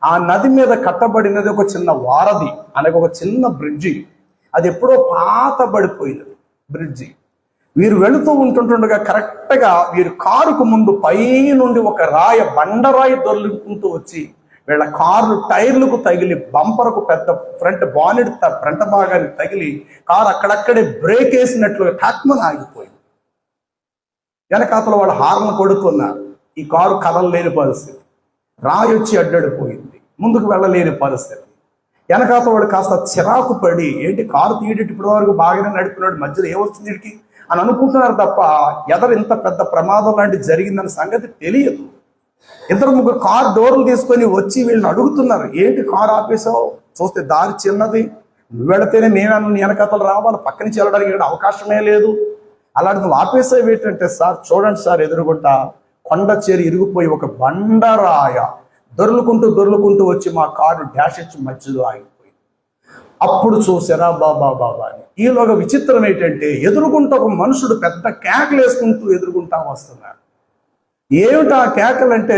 ఆ నది మీద కట్టబడినది ఒక చిన్న వారధి, అనగా ఒక చిన్న బ్రిడ్జి. అది ఎప్పుడో పాతబడిపోయినది బ్రిడ్జి. వీరు వెళుతూ ఉంటుండగా కరెక్ట్గా వీరు కారుకు ముందు పై నుండి ఒక బండరాయి దొర్లుకుంటూ వచ్చి వీళ్ళ కారు టైర్లకు తగిలి, బంపర్కు పెద్ద ఫ్రంట్ బానెట్ ఫ్రంట్ భాగానికి తగిలి కారు అక్కడక్కడే బ్రేక్ వేసినట్లు ఠాక్మని ఆగిపోయింది. వెనకాతల వాళ్ళు హార్న్ కొడుతున్నారు. ఈ కారు కదలలేని పరిస్థితి, రాయి వచ్చి అడ్డడిపోయింది, ముందుకు వెళ్ళలేని పరిస్థితి. వెనకాతల వాడు కాస్త చిరాకు పడి, ఏంటి కారు తీయడం ఇప్పటి వరకు బాగానే నడిపినాడు, మధ్యలో ఏమొస్తుంది వీడికి అని అనుకుంటున్నారు తప్ప ఇంత పెద్ద ప్రమాదం లాంటి జరిగిందన్న సంగతి తెలియదు. 2-3 కారు డోర్లు తీసుకొని వచ్చి వీళ్ళని అడుగుతున్నారు, ఏంటి కారు ఆపేసావు, చూస్తే దారి చిన్నది, నువ్వు వెళితేనే నేను వెనకతలు రావాలి, పక్క నుంచి వెళ్ళడానికి ఇక్కడ అవకాశమే లేదు, అలాంటి నువ్వు ఆపేసావు ఏంటంటే, సార్ చూడండి సార్, ఎదురుగుంటా కొండ చేరి ఇరిగిపోయి ఒక బండరాయ దొర్లుకుంటూ వచ్చి మా కారు డాష్ ఇచ్చి మధ్యలో ఆగిపోయింది. అప్పుడు చూసారా బాబా అని. ఈలోగా విచిత్రం ఏంటంటే, ఎదురుగుంటా ఒక మనుషుడు పెద్ద కేకలు వేసుకుంటూ ఎదురుగుంటా వస్తున్నాడు. ఏమిటా కేకలంటే,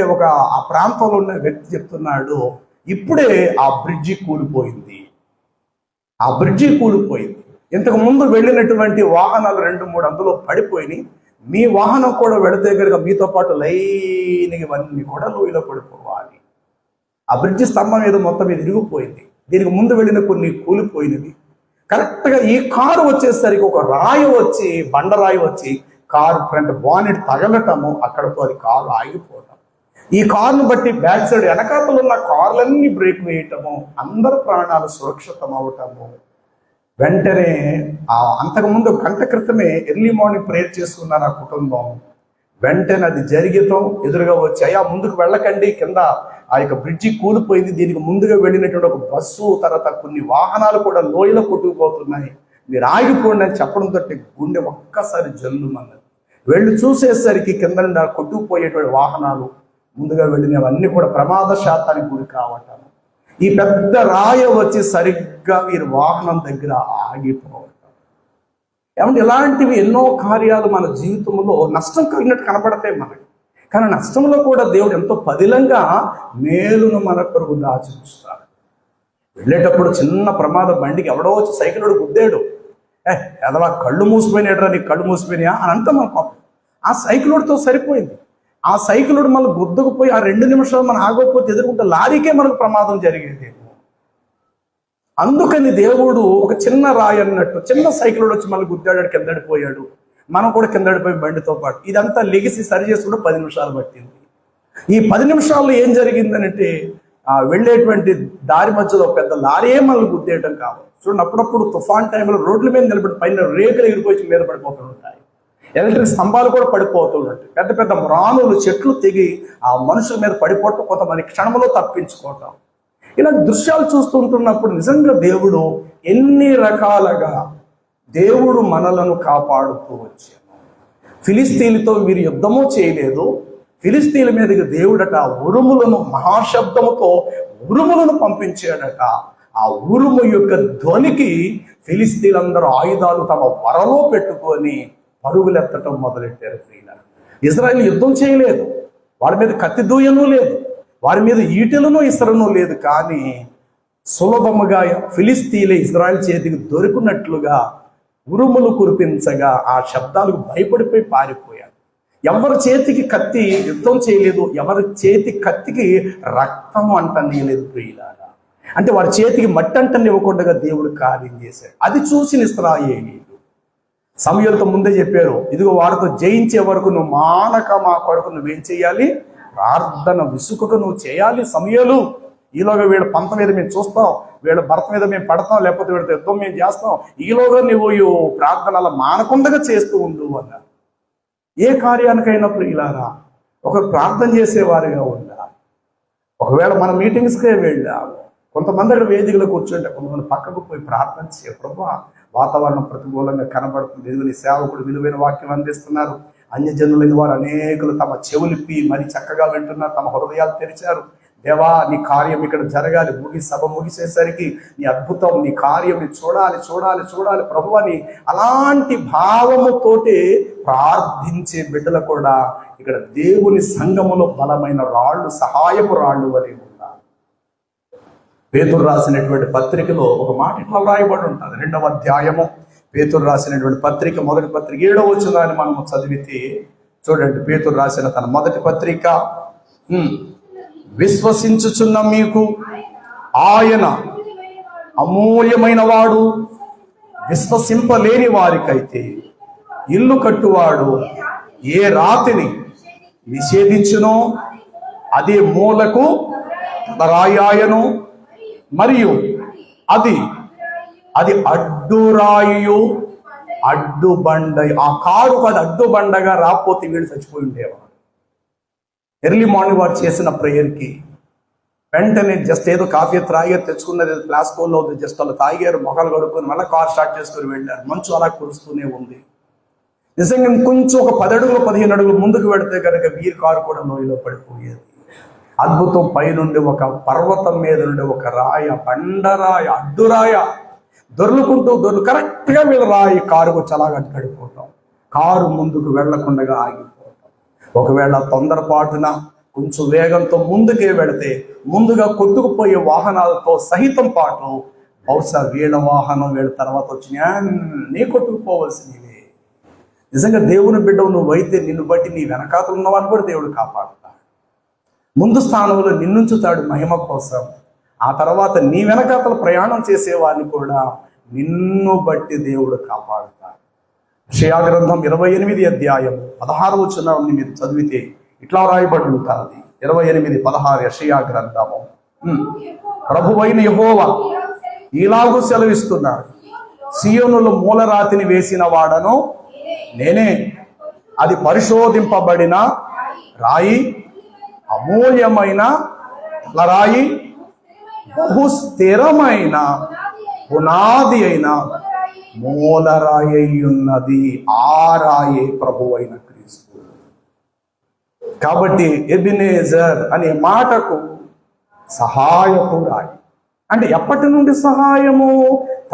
ఆ ప్రాంతంలో ఉన్న వ్యక్తి చెప్తున్నాడు, ఇప్పుడే ఆ బ్రిడ్జి కూలిపోయింది. ఇంతకు ముందు వెళ్ళినటువంటి వాహనాలు 2-3 అందులో పడిపోయినాయి. మీ వాహనం కూడా వెళితే కనుక మీతో పాటు లైన్గా ఇవన్నీ కూడా లోయలో పడిపోవాలి. ఆ బ్రిడ్జి స్తంభం మీద మొత్తం మీద ఇరిగిపోయింది. దీనికి ముందు వెళ్ళిన కొన్ని కూలిపోయినవి. కరెక్ట్గా ఈ కారు వచ్చేసరికి ఒక బండరాయి వచ్చి కారు ఫ్రంట్ బానెట్ తగలటము, అక్కడతో అది కారు ఆగిపోవటం. ఈ కారును బట్టి బ్యాక్ సైడ్ వెనకాతలు ఉన్న కార్లన్నీ బ్రేక్ వేయటము, అందరి ప్రాణాలు సురక్షితం అవటము. వెంటనే అంతకుముందు 1 గంట క్రితమే ఎర్లీ మార్నింగ్ ప్రేయర్ చేసుకున్నారు ఆ కుటుంబం. వెంటనే అది జరిగితం ఎదురుగా వచ్చి, అయ్యా ముందుకు వెళ్ళకండి, కింద ఆ యొక్క బ్రిడ్జి కూలిపోయింది, దీనికి ముందుగా వెళ్ళినటువంటి ఒక బస్సు, తర్వాత కొన్ని వాహనాలు కూడా లోయలో కొట్టుకుపోతున్నాయి, మీరు ఆగిపోండి అని చెప్పడంతో గుండె ఒక్కసారి జల్లుమన్నది. వెళ్ళి చూసేసరికి కింద కొట్టుకుపోయేటువంటి వాహనాలు, ముందుగా వెళ్ళినవన్నీ కూడా ప్రమాద శాతానికి గురి కావటం. ఈ పెద్ద రాయ వచ్చి సరిగ్గా వీరి వాహనం దగ్గర ఆగిపోవటం. ఏమంటే ఇలాంటివి ఎన్నో కార్యాలు మన జీవితంలో నష్టం కలిగినట్టు కనబడతాయి మనకి. కానీ నష్టంలో కూడా దేవుడు ఎంతో పదిలంగా మేలును మన కొరకు దాచిస్తాడు. వెళ్ళేటప్పుడు చిన్న ప్రమాద బండికి ఎవడో వచ్చి సైకిల్ గుద్దాడు, ఎదవా కళ్ళు మూసిపోయినాడరా, నీకు కళ్ళు మూసిపోయినాయా అని అంతా మన పాపం. ఆ సైకిలోడితో సరిపోయింది. ఆ సైకిలోడు మళ్ళీ గుద్దుకుపోయి ఆ 2 నిమిషాలు మనం ఆగకపోతే ఎదుర్కొంటే లారీకే మనకు ప్రమాదం జరిగేదేమో. అందుకని దేవుడు ఒక చిన్న రాయి అన్నట్టు చిన్న సైకిల్ వచ్చి మళ్ళీ గుద్దాడు, కిందడిపోయాడు. మనం కూడా కిందడిపోయి బండితో పాటు ఇదంతా లెగిసి సరి చేసుకుంటే 10 నిమిషాలు పట్టింది. ఈ 10 నిమిషాల్లో ఏం జరిగిందనంటే వెళ్ళేటువంటి దారి మధ్యలో పెద్ద లారీ మళ్ళీ గుద్దేయటం కావాలి. చూడండి, అప్పుడప్పుడు తుఫాన్ టైంలో రోడ్ల మీద నిలబడి పైన రేకులు ఎగిరిపోయి మీద పడిపోతూ ఉంటాయి. ఎలక్ట్రిక్ స్తంభాలు కూడా పడిపోతూ ఉంటాయి. పెద్ద పెద్ద మ్రానులు చెట్లు తెగి ఆ మనుషుల మీద పడిపోవటం, కొంతమంది క్షణంలో తప్పించుకోవటం, ఇలాంటి దృశ్యాలు చూస్తుంటున్నప్పుడు నిజంగా దేవుడు ఎన్ని రకాలుగా దేవుడు మనలను కాపాడుతూ వచ్చాడు. ఫిలిస్తీన్లతో వీరు యుద్ధమూ చేయలేదు. ఫిలిస్తీన్ల మీదకి దేవుడట ఉరుములను, మహాశబ్దముతో ఉరుములను పంపించాడట. ఆ ఉరుము యొక్క ధ్వనికి ఫిలిస్తీన్లందరూ ఆయుధాలు తమ వరలో పెట్టుకొని పరుగులెత్తటం మొదలెట్టారు. ఇజ్రాయిల్ యుద్ధం చేయలేదు, వారి మీద కత్తి దూయను లేదు, వారి మీద ఈటెలను ఇసరను లేదు. కానీ సులభముగా ఫిలిస్తీన్లే ఇజ్రాయిల్ చేతికి దొరికినట్లుగా ఉరుములు కురిపించగా ఆ శబ్దాలకు భయపడిపోయి పారిపోయారు. ఎవరి చేతికి కత్తి యుద్ధం చేయలేదు, ఎవరి చేతి కత్తికి రక్తం అంటనియలేదు ప్రియులారా. అంటే వారి చేతికి మట్టి అంటనివ్వకుండా దేవుడు కార్యం చేశాడు. అది చూసిన ఇశ్రాయేలీయులు సమూయేలుతో ముందే చెప్పారు, ఇదిగో వారితో జయించే వరకు నువ్వు మానక మా కొరకు నువ్వేం చేయాలి, ప్రార్థన విసుకకు నువ్వు చేయాలి సమూయేలు. ఈలోగా వీళ్ళ పంత మీద మేము చూస్తాం, వీళ్ళ భర్త మీద మేము పడతాం, లేకపోతే వీళ్ళతో యుద్ధం మేము చేస్తాం, ఈలోగా నువ్వు ప్రార్థన అలా మానకుండగా చేస్తూ ఉండు అన్నారు. ఏ కార్యానికైనా ప్రియులారా ఒకరు ప్రార్థన చేసేవారిగా ఉండాలి. ఒకవేళ మన మీటింగ్స్కే వెళ్ళాము, కొంతమంది అక్కడ వేదికలో కూర్చుంటే కొంతమంది పక్కకు పోయి ప్రార్థన చేయ, ప్రభువా వాతావరణం ప్రతికూలంగా కనబడుతుంది, ఎదుగుని సేవకుడు విలువైన వాక్యం అందిస్తున్నారు, అన్యజనులైన వారు అనేకులు తమ చెవులిప్పి మరి చక్కగా వింటున్నారు, తమ హృదయాలు తెరిచారు. దేవా నీ కార్యం ఇక్కడ జరగాలి, సభ ముగిసేసరికి నీ అద్భుతం, నీ కార్యం చూడాలి చూడాలి చూడాలి ప్రభువా అని అలాంటి భావముతోటి ప్రార్థించే బిడ్డలు కూడా ఇక్కడ దేవుని సంఘములో బలమైన రాళ్ళు, సహాయపు రాళ్ళు వలె ఉన్నారు. పేతురు రాసినటువంటి పత్రికలో ఒక మాట ఇట్లా వ్రాయబడి ఉంటుంది. 2వ అధ్యాయము పేతురు రాసినటువంటి పత్రిక మొదటి పత్రిక 7వ వచనాన్ని మనము చదివితే చూడండి. పేతురు రాసిన తన మొదటి పత్రిక, విశ్వసించుచున్న మీకు ఆయన అమూల్యమైన వాడు, విశ్వసింపలేని వారికైతే ఇల్లు కట్టువాడు ఏ రాతిని నిషేధించునో అదే మూలకు రాయాయను, మరియు అది అడ్డురాయు అడ్డుబండ. ఆ కారుకు అది అడ్డుబండగా రాకపోతే వీడు చచ్చిపోయి ఉండేవాడు. ఎర్లీ మార్నింగ్ వాడు చేసిన ప్రేయర్కి వెంటనే జస్ట్ ఏదో కాఫీ త్రాగారు, తెచ్చుకున్నది ప్లాస్కోలో ఉంది, జస్ట్ అలా తాగారు, మొక్కలు కడుక్కొని మళ్ళీ కార్ స్టార్ట్ చేసుకొని వెళ్ళారు. మంచు అలా కురుస్తూనే ఉంది. నిజంగా కొంచెం ఒక 10 అడుగులు 15 అడుగులు ముందుకు పెడితే కనుక వీరి కారు కూడా లోయలో పడిపోయేది. అద్భుతం, పైనుండి ఒక పర్వతం మీద నుండి ఒక రాయ, బండరాయ, అడ్డురాయ దొర్లుకుంటూ కరెక్ట్గా వీళ్ళ రాయి కారుకు చలాగా గడిపోతాం, కారు ముందుకు వెళ్లకుండా ఆగిపోతాం. ఒకవేళ తొందరపాటున కొంచెం వేగంతో ముందుకే వెళితే ముందుగా కొట్టుకుపోయే వాహనాలతో సహితం పాటు బహుశా వీళ్ళ వాహనం వీళ్ళ తర్వాత వచ్చి నీ కొట్టుకుపోవలసినవే. నిజంగా దేవుని బిడ్డవు నువ్వైతే నిన్ను బట్టి నీ వెనకాతలు ఉన్నవాడిని కూడా దేవుడు కాపాడుతాడు. ముందు స్థానంలో నిన్నుంచుతాడు మహిమ కోసం. ఆ తర్వాత నీ వెనకాతలు ప్రయాణం చేసేవాడిని కూడా నిన్ను బట్టి దేవుడు కాపాడుతాడు. యెషయా గ్రంథం 28వ అధ్యాయం 16వ వచనాన్ని మీరు చదివితే ఇట్లా రాయబడి ఉంటుంది. 28:16 యెషయా గ్రంథము. ప్రభువైన యెహోవా ఇలాగూ సెలవిస్తున్నాడు, సియోనులో మూలరాతిని వేసిన వాడను నేనే, అది పరిశోధింపబడిన రాయి, అమూల్యమైన తలరాయి, బహుస్థిరమైన పునాది అయిన మూలరాయి ఉన్నది. ఆ రాయే ప్రభువైన క్రీస్తు. కాబట్టి ఎబినేజర్ అనే మాటకు సహాయపు రాయి అంటే ఎప్పటి నుండి సహాయము?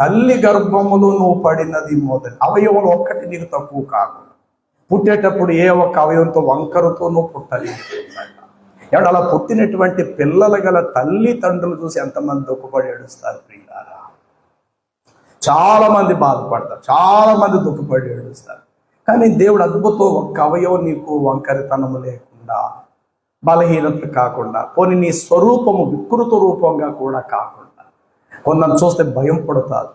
తల్లి గర్భములో నువ్వు పడినది మొదలు. అవయవం ఒక్కటి నీకు తక్కువ కాకుండా, పుట్టేటప్పుడు ఏ ఒక్క అవయవంతో వంకరతో నువ్వు పుట్టలేదు. ఎవడు అలా పుట్టినటువంటి పిల్లలు గల తల్లిదండ్రులు చూసి ఎంతమంది దుఃఖపడి ఏడుస్తారు ప్రియులారా. చాలా మంది బాధపడతారు, చాలా మంది దుఃఖపడి ఏడుస్తారు. కానీ దేవుడు అద్భుతం, ఒక్క అవయవం నీకు వంకరితనము లేకుండా, బలహీనత కాకుండా, పోనీ నీ స్వరూపము వికృత రూపంగా కూడా కాకుండా కొందరు చూస్తే భయం పడుతుంది.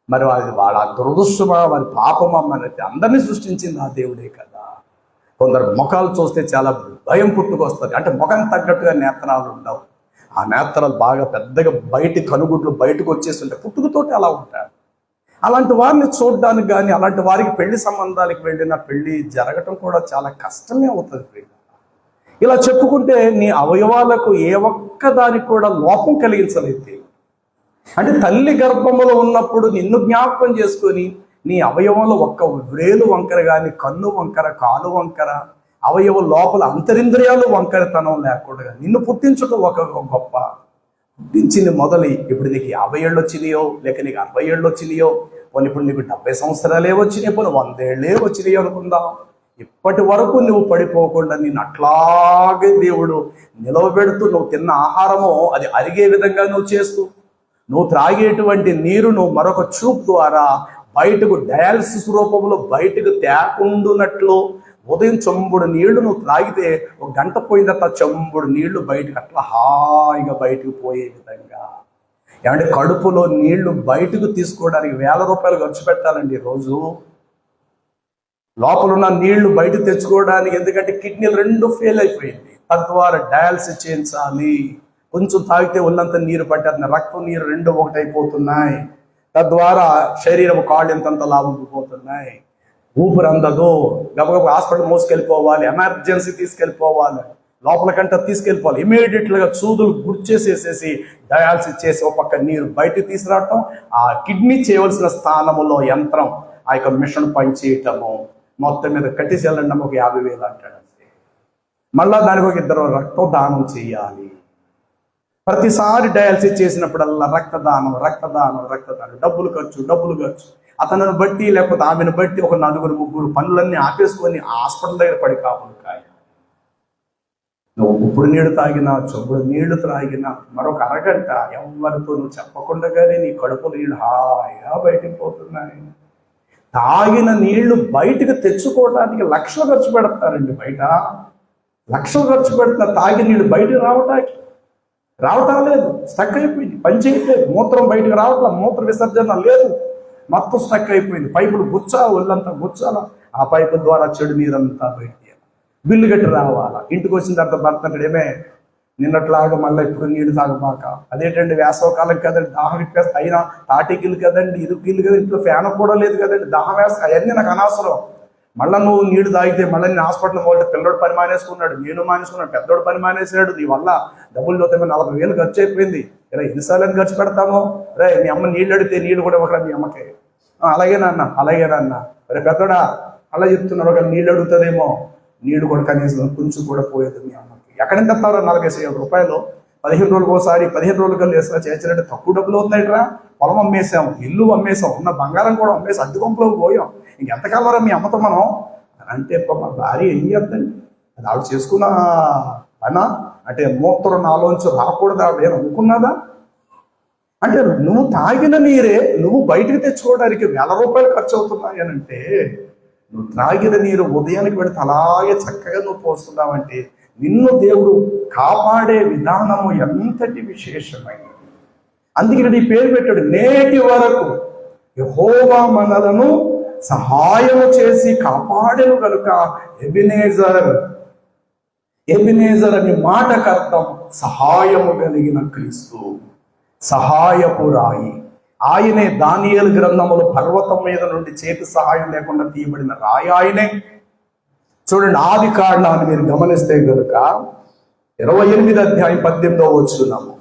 మరి అది వాళ్ళ దురదృష్టమా, వారి పాపమా, అనేది అందరినీ సృష్టించింది ఆ దేవుడే కదా. కొందరు ముఖాలు చూస్తే చాలా భయం పుట్టుకొస్తుంది. అంటే ముఖం తగ్గట్టుగా నేత్రాలు ఉండవు. ఆ నేత్రాలు బాగా పెద్దగా బయట కనుగుడ్లు బయటకు వచ్చేస్తుంటే పుట్టుకతోటి అలా ఉంటాడు. అలాంటి వారిని చూడడానికి కానీ, అలాంటి వారికి పెళ్లి సంబంధాలకు వెళ్ళిన పెళ్లి జరగటం కూడా చాలా కష్టమే అవుతుంది. ఇలా చెప్పుకుంటే నీ అవయవాలకు ఏ ఒక్కదానికి కూడా లోపం కలిగించలేదు. అంటే తల్లి గర్భములో ఉన్నప్పుడు నిన్ను జ్ఞాపకం చేసుకొని నీ అవయవంలో ఒక్క వ్రేలు వంకర కానీ, కన్ను వంకర, కాలు వంకర, అవయవం లోపల అంతరింద్రియాలు వంకరతనం లేకుండా నిన్ను పుట్టించడం ఒక గొప్ప. పుట్టించింది మొదలు ఇప్పుడు నీకు 50 ఏళ్ళు వచ్చినాయో, లేక నీకు 60 ఏళ్ళు వచ్చినాయో, పోనీ ఇప్పుడు నీకు 70 సంవత్సరాలే వచ్చినాయి, పోనీ 100 ఏళ్ళే వచ్చినాయో అనుకుందాం. ఇప్పటి వరకు నువ్వు పడిపోకుండా నిన్ను అట్లాగే దేవుడు నిలవబెడుతూ, నువ్వు తిన్న ఆహారము అది అరిగే విధంగా నువ్వు చేస్తూ, నువ్వు త్రాగేటువంటి నీరును మరొక ట్యూబ్ ద్వారా బయటకు డయాలసిస్ రూపంలో బయటకు తేకుండునట్లు, ఉదయం చెంబుడు నీళ్లు నువ్వు త్రాగితే 1 గంట పోయిన తర్వాత చెంబుడు నీళ్లు బయటకు అట్లా హాయిగా బయటకు పోయే విధంగా. ఏమంటే కడుపులో నీళ్లు బయటకు తీసుకోవడానికి 1000 రూపాయలు ఖర్చు పెట్టాలండి రోజు. లోపల ఉన్న నీళ్లు బయట తెచ్చుకోవడానికి, ఎందుకంటే కిడ్నీలు 2 ఫెయిల్ అయిపోయింది, తద్వారా డయాలసిస్ చేయించాలి. కొంచెం తాగితే ఉన్నంత నీరు పట్టేది, రక్తం నీరు 2 ఒకటైపోతున్నాయి. తద్వారా శరీరం కాళ్ళు ఎంతంత లాభపోతున్నాయి. ఊపిరి అందదు, గబగబ హాస్పిటల్ మోసుకెళ్ళిపోవాలి, ఎమర్జెన్సీ తీసుకెళ్ళిపోవాలి, లోపల కంట తీసుకెళ్ళిపోవాలి. ఇమీడియట్గా చూదులు గుర్చేసేసేసి డయాలసిస్ చేసి ఒక పక్క నీరు బయటకు తీసుకురావటం, ఆ కిడ్నీ చేయవలసిన స్థానంలో యంత్రం ఆ యొక్క మిషన్ పనిచేయటము, మొత్తం మీద కట్టేసి వెళ్ళండి ఒక 50,000 అంటాడంటే. మళ్ళా దానికి ఒక 2 రక్తం దానం చేయాలి. ప్రతిసారి డయాలసిస్ చేసినప్పుడల్లా రక్తదానం రక్తదానం రక్తదానం, డబ్బులు ఖర్చు. అతను బట్టి లేకపోతే ఆమెను బట్టి ఒక 4-3 పనులన్నీ ఆపేసుకొని హాస్పిటల్ దగ్గర పడి కాపులు కాయ. నువ్వు ఉప్పుడు నీళ్లు తాగినా, చెప్పుడు నీళ్లు త్రాగినా మరొక అరగంట ఎవరితో నువ్వు చెప్పకుండానే నీ కడుపు నీళ్లు హాయిగా బయటికి పోతున్నాయి. తాగిన నీళ్లు బయటకు తెచ్చుకోవడానికి లక్షలు ఖర్చు పెడతారండి. బయట లక్షలు ఖర్చు పెడుతున్నారు తాగిన నీళ్లు బయటకు రావటం లేదు, స్టక్ అయిపోయింది, పని చేయట్లేదు. మూత్రం బయటకు రావట్లేదు, మూత్ర విసర్జన లేదు, మొత్తం స్టక్ అయిపోయింది. పైపులు ఒళ్ళంతా గుచ్చాల, ఆ పైపుల ద్వారా చెడు నీరంతా బయట బిల్లు కట్టి రావాలా. ఇంటికి వచ్చిన తర్వాత భర్త ఏమే నిన్నట్లాగా మళ్ళీ ఇప్పుడు నీళ్ళు తాగబాక, అదేంటండి వేసవకాలం కదండి, దాహం ఇప్పేస్తే అయినా తాటికిల్లు కదండి, ఇరుకిల్లు కదండి, ఇంట్లో ఫ్యాన్ కూడా లేదు కదండి, దాహం వేస్తా, అవన్నీ నాకు అనవసరం. మళ్ళీ నువ్వు నీళ్లు తాగితే మళ్ళీ నేను హాస్పిటల్ పోతే పిల్లడు పని మానేసుకున్నాడు, నేను మానేసుకున్నాడు, పెద్దోడు పని మానేసాడు, నీ వల్ల డబ్బులు చూస్తే 40,000 ఖర్చు అయిపోయింది. ఇలా ఎన్నిసార్లు ఖర్చు పెడతాము? రే మీ అమ్మ నీళ్ళు అడిగితే నీళ్ళు కూడా ఇవ్వకరా మీ అమ్మకి. అలాగే నాన్న రే పెద్దోడా అలా చెప్తున్నాడు, ఒక నీళ్ళు అడుగుతుందేమో, నీళ్లు కూడా కనీసం కొంచెం కూడా పోయేది మీ అమ్మకి. ఎక్కడికి తెస్తారో 40,000 రూపాయలు 15 రోజులకు ఒకసారి, 15 రోజులుగా లేస్తా చేసినట్టు తక్కువ డబ్బులు అవుతున్నాయిట్రా. పొలం అమ్మేసాం, ఇల్లు అమ్మేసాం, ఉన్న బంగారం కూడా అమ్మేసి అద్దె గుంపులోకి పోయాం, ఇంకెంతకాలరా మీ అమ్మతో మనం అంటే. మా భార్య ఏం చేద్దండి, అది ఆవిడ చేసుకున్న అనా అంటే మూత్రం నాలోంచి రాకూడదు ఆవిడ ఏం అనుకున్నదా? అంటే నువ్వు తాగిన నీరే నువ్వు బయటకు తెచ్చుకోవడానికి 1000 రూపాయలు ఖర్చు అవుతున్నాయి అని అంటే, నువ్వు త్రాగిన నీరు ఉదయానికి పెడితే అలాగే చక్కగా నువ్వు పోస్తున్నావంటే నిన్ను దేవుడు కాపాడే విధానము ఎంతటి విశేషమైనది. అందుకే నీ పేరు పెట్టాడు, నేటి వరకు యెహోవా మనలను సహాయము చేసి కాపాడెను కనుక ఎబినేజర్ అనే మాటకు అర్థం సహాయము కలిగిన క్రీస్తు, సహాయపు రాయి. ఆయనే దానియేలు గ్రంథములు పర్వతం మీద నుండి చేతి సహాయం లేకుండా తీయబడిన రాయి ఆయనే. చూడండి, ఆది కాండాన్ని మీరు గమనిస్తే కనుక 28 అధ్యాయం 18వ వచనము,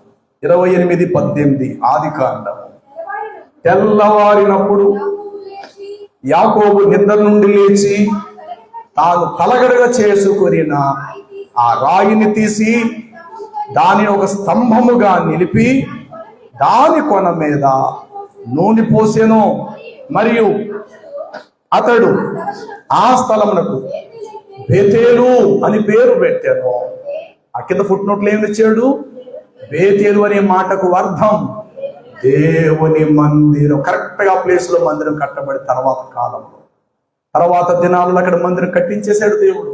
28:18 ఆది కాండము. తెల్లవారినప్పుడు యాకోబు నిద్ర నుండి లేచి తాను తలగడగా చేసుకొనిన ఆ రాయిని తీసి దానిని ఒక స్తంభముగా నిలిపి దాని కొన మీద నూనె పోసెను. మరియు అతడు ఆ స్థలమునకు బేతేలు అని పేరు పెట్టాను. ఆ కింద ఫుట్ నోట్లు ఏమి ఇచ్చాడు? బేతేలు అనే మాటకు అర్థం దేవుని మందిరం. కరెక్ట్ గా ప్లేస్ లో మందిరం కట్టబడి తర్వాత దినాలలో అక్కడ మందిరం కట్టించేశాడు దేవుడు.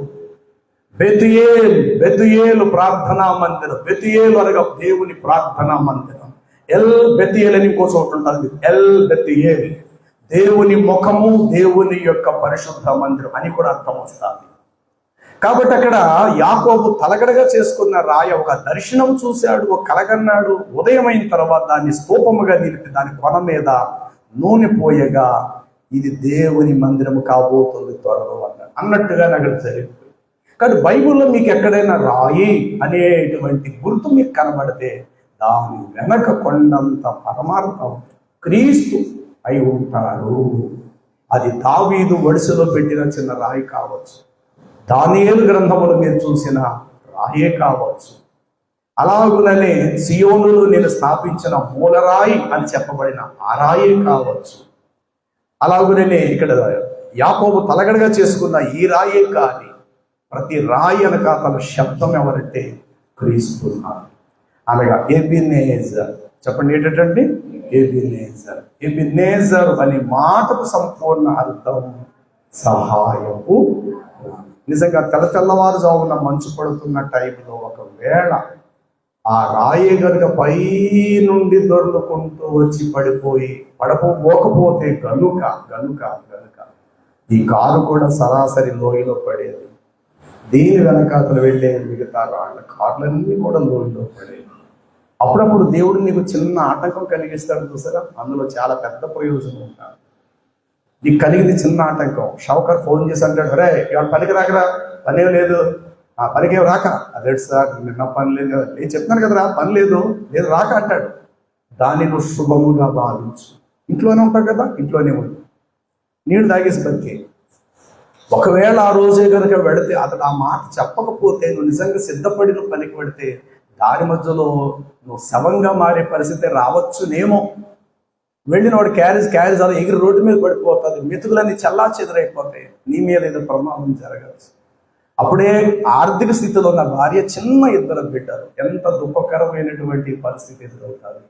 బెతుయేలు ప్రార్థనా మందిరం. బెతుయేలు అనగా దేవుని ప్రార్థనా మందిరం. ఎల్ బెతియేల్ అని ఇంకో చోటు ఉంటుంది, ఎల్ బెతియేల్, దేవుని ముఖము, దేవుని యొక్క పరిశుద్ధ మందిరం అని కూడా అర్థం వస్తుంది. కాబట్టి అక్కడ యాకోబు తలగడగా చేసుకున్న రాయి ఒక దర్శనం చూశాడు, ఒక కలగన్నాడు. ఉదయం అయిన తర్వాత దాన్ని స్తూపముగా నిలిపి దాని కొన మీద నూనె పోయగా ఇది దేవుని మందిరము కాబోతుంది త్వరలో అన్నట్టుగా అక్కడ జరిగిపోయింది. కానీ బైబిల్లో మీకు ఎక్కడైనా రాయి అనేటువంటి గుర్తు మీకు కనబడితే దాని వెనక కొండంత పరమార్థం క్రీస్తు అయి ఉంటారు. అది దావీదు వడిసెలో పెట్టిన చిన్న రాయి కావచ్చు, దానియేలు గ్రంథములు మీరు చూసిన రాయే కావచ్చు, అలాగుననే సియోనులో నేను స్థాపించిన మూలరాయి అని చెప్పబడిన ఆ రాయే కావచ్చు, అలాగుననే ఇక్కడ యాకోబు తలగడగా చేసుకున్న ఈ రాయే కానీ ప్రతి రాయి అనక తన శబ్దం ఎవరంటే క్రీస్తు. అనగా ఎబినేజర్. చెప్పండి ఏంటంటే ఎబినేజర్. ఎబినేజర్ అనే మాటకు సంపూర్ణ అర్థం సహాయము. నిజంగా తెల్లవారుజామున మంచు పడుతున్న టైంలో ఒకవేళ ఆ రాయి గనుక పై నుండి దొర్లుకుంటూ వచ్చి పడిపోకపోతే గనుక ఈ కారు కూడా సరాసరి లోయలో పడేది. దీని వెనకాతలు వెళ్ళే మిగతా రాళ్ళ కార్లన్నీ కూడా లోయలో పడేది. అప్పుడప్పుడు దేవుడు నీకు చిన్న ఆటంకం కలిగిస్తాడు చూసారా, అందులో చాలా పెద్ద ప్రయోజనం ఉంటాడు. నీకు కలిగింది చిన్న ఆటంకం. షౌకర్ ఫోన్ చేసి అంటాడు, అరే ఇవాళ పనికి రాకరా, పనే లేదు, పనికేం రాక. అదే సార్ నిన్న పని లేదు కదా, నేను చెప్తాను కదరా పని లేదు రాక అంటాడు. దాన్ని నువ్వు శుభముగా భావించు. ఇంట్లోనే ఉంటావు కదా, ఇంట్లోనే ఉంది, నీళ్ళు తాగేసి బతికే. ఒకవేళ ఆ రోజే కనుక వెళితే అతడు ఆ మాట చెప్పకపోతే నువ్వు నిజంగా సిద్ధపడి నువ్వు పనికి పెడితే దాని మధ్యలో నువ్వు శవంగా మారే పరిస్థితి రావచ్చునేమో. వెళ్ళినవాడు క్యారేజ్ అలా ఎగిరి రోడ్డు మీద పడిపోతుంది, మెతుకులన్నీ చల్లా చెదరైపోతాయి, నీ మీద ఏదో ప్రమాదం జరగచ్చు. అప్పుడే ఆర్థిక స్థితిలో ఉన్న భార్య, చిన్న ఇద్దరు బిడ్డలు, ఎంత దుఃఖకరమైనటువంటి పరిస్థితి ఎదురవుతుంది.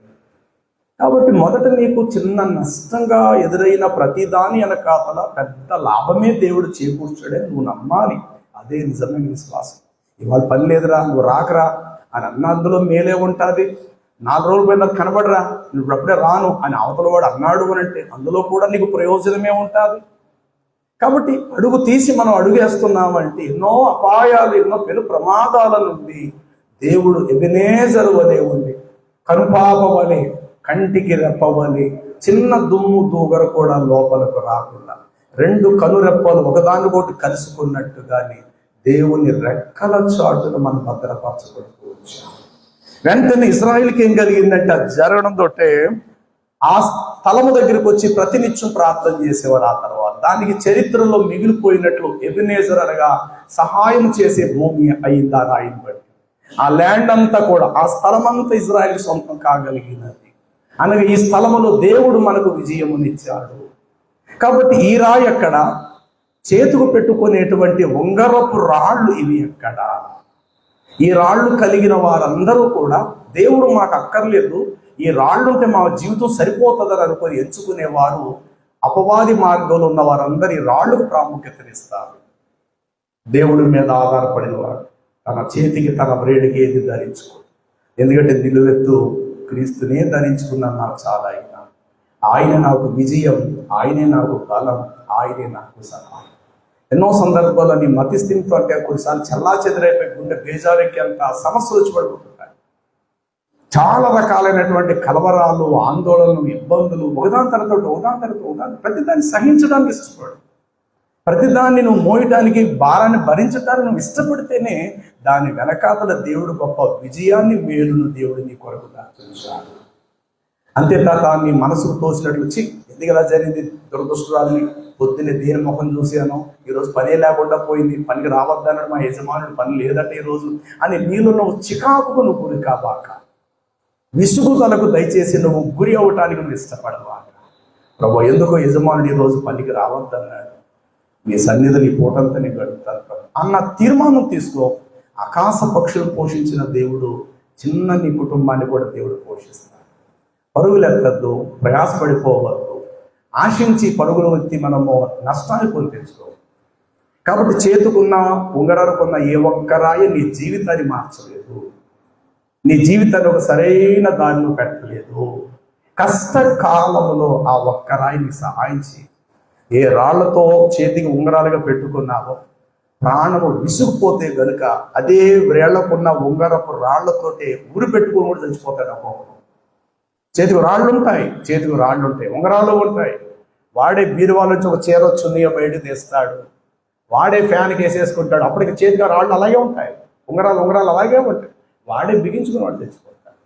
కాబట్టి మొదట నీకు చిన్న నష్టంగా ఎదురైన ప్రతిదాని వెనకాతల పెద్ద లాభమే దేవుడు చేకూర్చాడని నువ్వు నమ్మాలి. అదే నిజమైన విశ్వాసం. ఇవాళ పని లేదురా, నువ్వు రాకరా అని అన్న అందులో మేలే ఉంటుంది. 4 రోజుల పైన కనబడరా, నువ్వు అప్పుడే రాను అని అవతల వాడు అన్నాడు అని అంటే అందులో కూడా నీకు ప్రయోజనమే ఉంటుంది. కాబట్టి అడుగు తీసి మనం అడుగేస్తున్నామంటే ఎన్నో అపాయాలు, ఎన్నో పెను ప్రమాదాల నుండి దేవుడు ఎబెనేజరు వలె ఉండి, కనుపాప వలె, కంటికి రెప్పవలి, చిన్న దుమ్ము దూగర కూడా లోపలకు రాకుండా 2 కనురెప్పలు ఒకదానికొకటి కలుసుకున్నట్టుగానే దేవుని రెక్కల చాటును మనం భద్రపరచబడుకోవచ్చు. వెంటనే ఇశ్రాయేలుకి ఏం కలిగిందంటే అది జరగడంతో ఆ స్థలము దగ్గరికి వచ్చి ప్రతినిత్యం ప్రార్థన చేసేవారు. ఆ తర్వాత దానికి చరిత్రలో మిగిలిపోయినట్లు ఎబెనేజర్ అనగా సహాయం చేసే భూమి అయిందా రాయిని బట్టి. ఆ ల్యాండ్ అంతా కూడా, ఆ స్థలం అంతా ఇజ్రాయేల్ సొంతం కాగలిగినది. అనగా ఈ స్థలములో దేవుడు మనకు విజయమునిచ్చాడు. కాబట్టి ఈ రాయి ఎక్కడ, చేతుకు పెట్టుకునేటువంటి ఉంగరపు రాళ్ళు ఇవి ఎక్కడ. ఈ రాళ్ళు కలిగిన వారందరూ కూడా దేవుడు మాకు అక్కర్లేదు, ఈ రాళ్ళు ఉంటే మా జీవితం సరిపోతుందని అనుకొని ఎంచుకునేవారు, అపవాది మార్గంలో ఉన్న వారందరూ ఈ రాళ్ళకు ప్రాముఖ్యతనిస్తారు. దేవుడి మీద ఆధారపడిన వాడు తన చేతికి తన బ్రేడికి ఏది ధరించుకో, ఎందుకంటే నిలువెత్తు క్రీస్తునే ధరించుకున్నాను నాకు చాలా. ఆయన నాకు విజయం, ఆయనే నాకు బలం, ఆయనే నాకు సహాయం. ఎన్నో సందర్భాల్లో నీ మతి స్థితితో అంటే కొన్నిసార్లు చల్లా చెదరైపోయి గుండె బేజారెక్కి అంత సమస్యలు వచ్చి పడిపోతుంటాయి. చాలా రకాలైనటువంటి కలవరాలు, ఆందోళనలు, ఇబ్బందులు, ఒకదాని తర్వాత ప్రతిదాన్ని సహించడానికి ఇష్టపడు. ప్రతిదాన్ని నువ్వు మోయటానికి, భారాన్ని భరించడానికి నువ్వు ఇష్టపడితేనే దాని వెనకాతల దేవుడు గొప్ప విజయాన్ని, మేలును దేవుడు నీ కొరకు దాచుంచాడు. అంతేకాక నీ మనసుకు తోచినట్లు ఎందుకు ఇలా జరిగింది, దురదృష్టాలని పొద్దున్నే దేని ముఖం చూశాను, ఈరోజు పనే లేకుండా పోయింది, పనికి రావద్దన్నాడు మా యజమానుడు, పని లేదంటే ఈరోజు అని నీలో నువ్వు చికాకుకు నువ్వు గురి కాబాక, విసుగు తనకు దయచేసి నువ్వు గురి అవ్వటానికి నువ్వు ఇష్టపడవాక. ప్రభు ఎందుకో యజమానుడు ఈరోజు పనికి రావద్దన్నాడు, నీ సన్నిధిని ఈ పూటంతా నీ గడుపుతాను అన్న తీర్మానం తీసుకో. ఆకాశ పక్షులు పోషించిన దేవుడు చిన్న నీ కుటుంబాన్ని కూడా దేవుడు పోషిస్తాడు. పరుగులెక్కద్దు, ప్రయాసపడిపోవద్దు, ఆశించి పరుగులు ఎత్తి మనము నష్టాన్ని కొని తెచ్చుకో. కాబట్టి చేతుకున్న ఉంగరాలకున్న ఏ ఒక్క రాయి నీ జీవితాన్ని మార్చలేదు. నీ జీవితాన్ని ఒక సరైన దారిలో పెట్టలేదు. కష్టకాలంలో ఆ ఒక్క రాయి నీకు సహాయం చేయి. ఏ రాళ్లతో చేతికి ఉంగరాలుగా పెట్టుకున్నావో ప్రాణము విసుగుపోతే గనుక అదే వేళ్లకున్న ఉంగరపు రాళ్లతోటే ఉరి పెట్టుకుని కూడా చచ్చిపోతాడు అప్పుడు. చేతికి రాళ్ళు ఉంటాయి, ఉంగరాలు ఉంటాయి. వాడే బీరువాల నుంచి ఒక చీర చున్నీయ బయట తీస్తాడు, వాడే ఫ్యాన్కి వేసేసుకుంటాడు. అప్పటికి చేతికి రాళ్ళు అలాగే ఉంటాయి, ఉంగరాలు అలాగే ఉంటాయి. వాడే బిగించుకుని వాడు చచ్చిపోతాడు.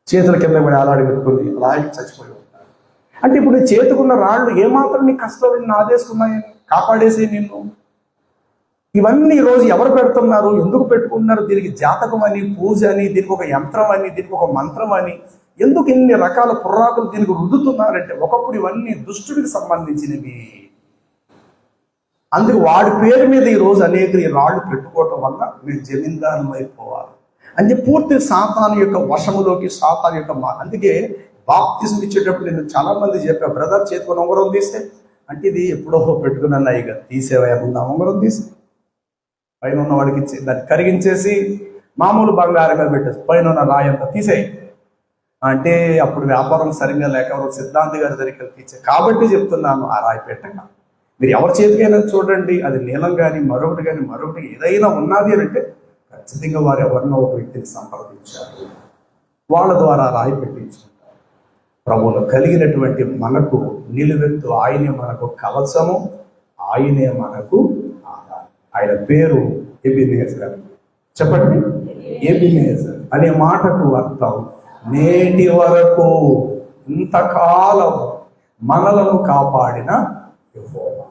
చేతుల కింద కూడా అలాడి పెట్టుకుని అలాగే చచ్చిపోయి ఉంటాడు. అంటే ఇప్పుడు నీ చేతికున్న రాళ్ళు ఏమాత్రం నీ కష్టం నిన్ను ఆదేశకున్నాయని కాపాడేసి నిన్ను. ఇవన్నీ ఈరోజు ఎవరు పెడుతున్నారు, ఎందుకు పెట్టుకుంటున్నారు? దీనికి జాతకం అని, పూజ అని, దీనికి ఒక యంత్రం అని, దీనికి ఒక మంత్రం అని, ఎందుకు ఇన్ని రకాల పుర్రాకులు దీనికి రుద్దుతున్నారంటే ఒకప్పుడు ఇవన్నీ దుష్టుడికి సంబంధించినవి. అందుకు వాడి పేరు మీద ఈరోజు అనేక రాళ్ళు పెట్టుకోవటం వల్ల మీరు జమీందారులు అయిపోవాలి అంటే పూర్తి సాతాను యొక్క వశములోకి, సాతాను యొక్క అందుకే బాప్తిజం ఇచ్చేటప్పుడు నేను చాలా మంది చెప్పా, బ్రదర్ చేతుకొని ఉంగరం తీస్తే అంటే ఇది ఎప్పుడో పెట్టుకున్నాను అయ్యగా తీసేవా ఉంగరం తీసి పైన ఉన్న వాడికి ఇచ్చి దాన్ని కరిగించేసి మామూలు బంగారంగా పెట్టేసి పైన ఉన్న రాయంతా తీసేయి అంటే అప్పుడు వ్యాపారం సరిగ్గా లేక ఎవరు సిద్ధాంతి గారి దగ్గరికి తీసే. కాబట్టి చెప్తున్నాను, ఆ రాయి పెట్టక మీరు ఎవరి చేతికైనా చూడండి, అది నీలం కానీ మరొకటి ఏదైనా ఉన్నది అని అంటే ఖచ్చితంగా వారు ఎవరినో ఒక వ్యక్తిని సంప్రదించారు, వాళ్ళ ద్వారా రాయి పెట్టించుకుంటారు. ప్రభువులో కలిగినటువంటి మనకు నిలువెత్తు ఆయనే మనకు కవచము, ఆయనే మనకు ఆధారం. ఆయన పేరు ఎబినేజర్. చెప్పండి, ఎబినేజర్ అనే మాటకు అర్థం నేటి వరకు ఇంతకాలం మనలను కాపాడిన యెహోవా.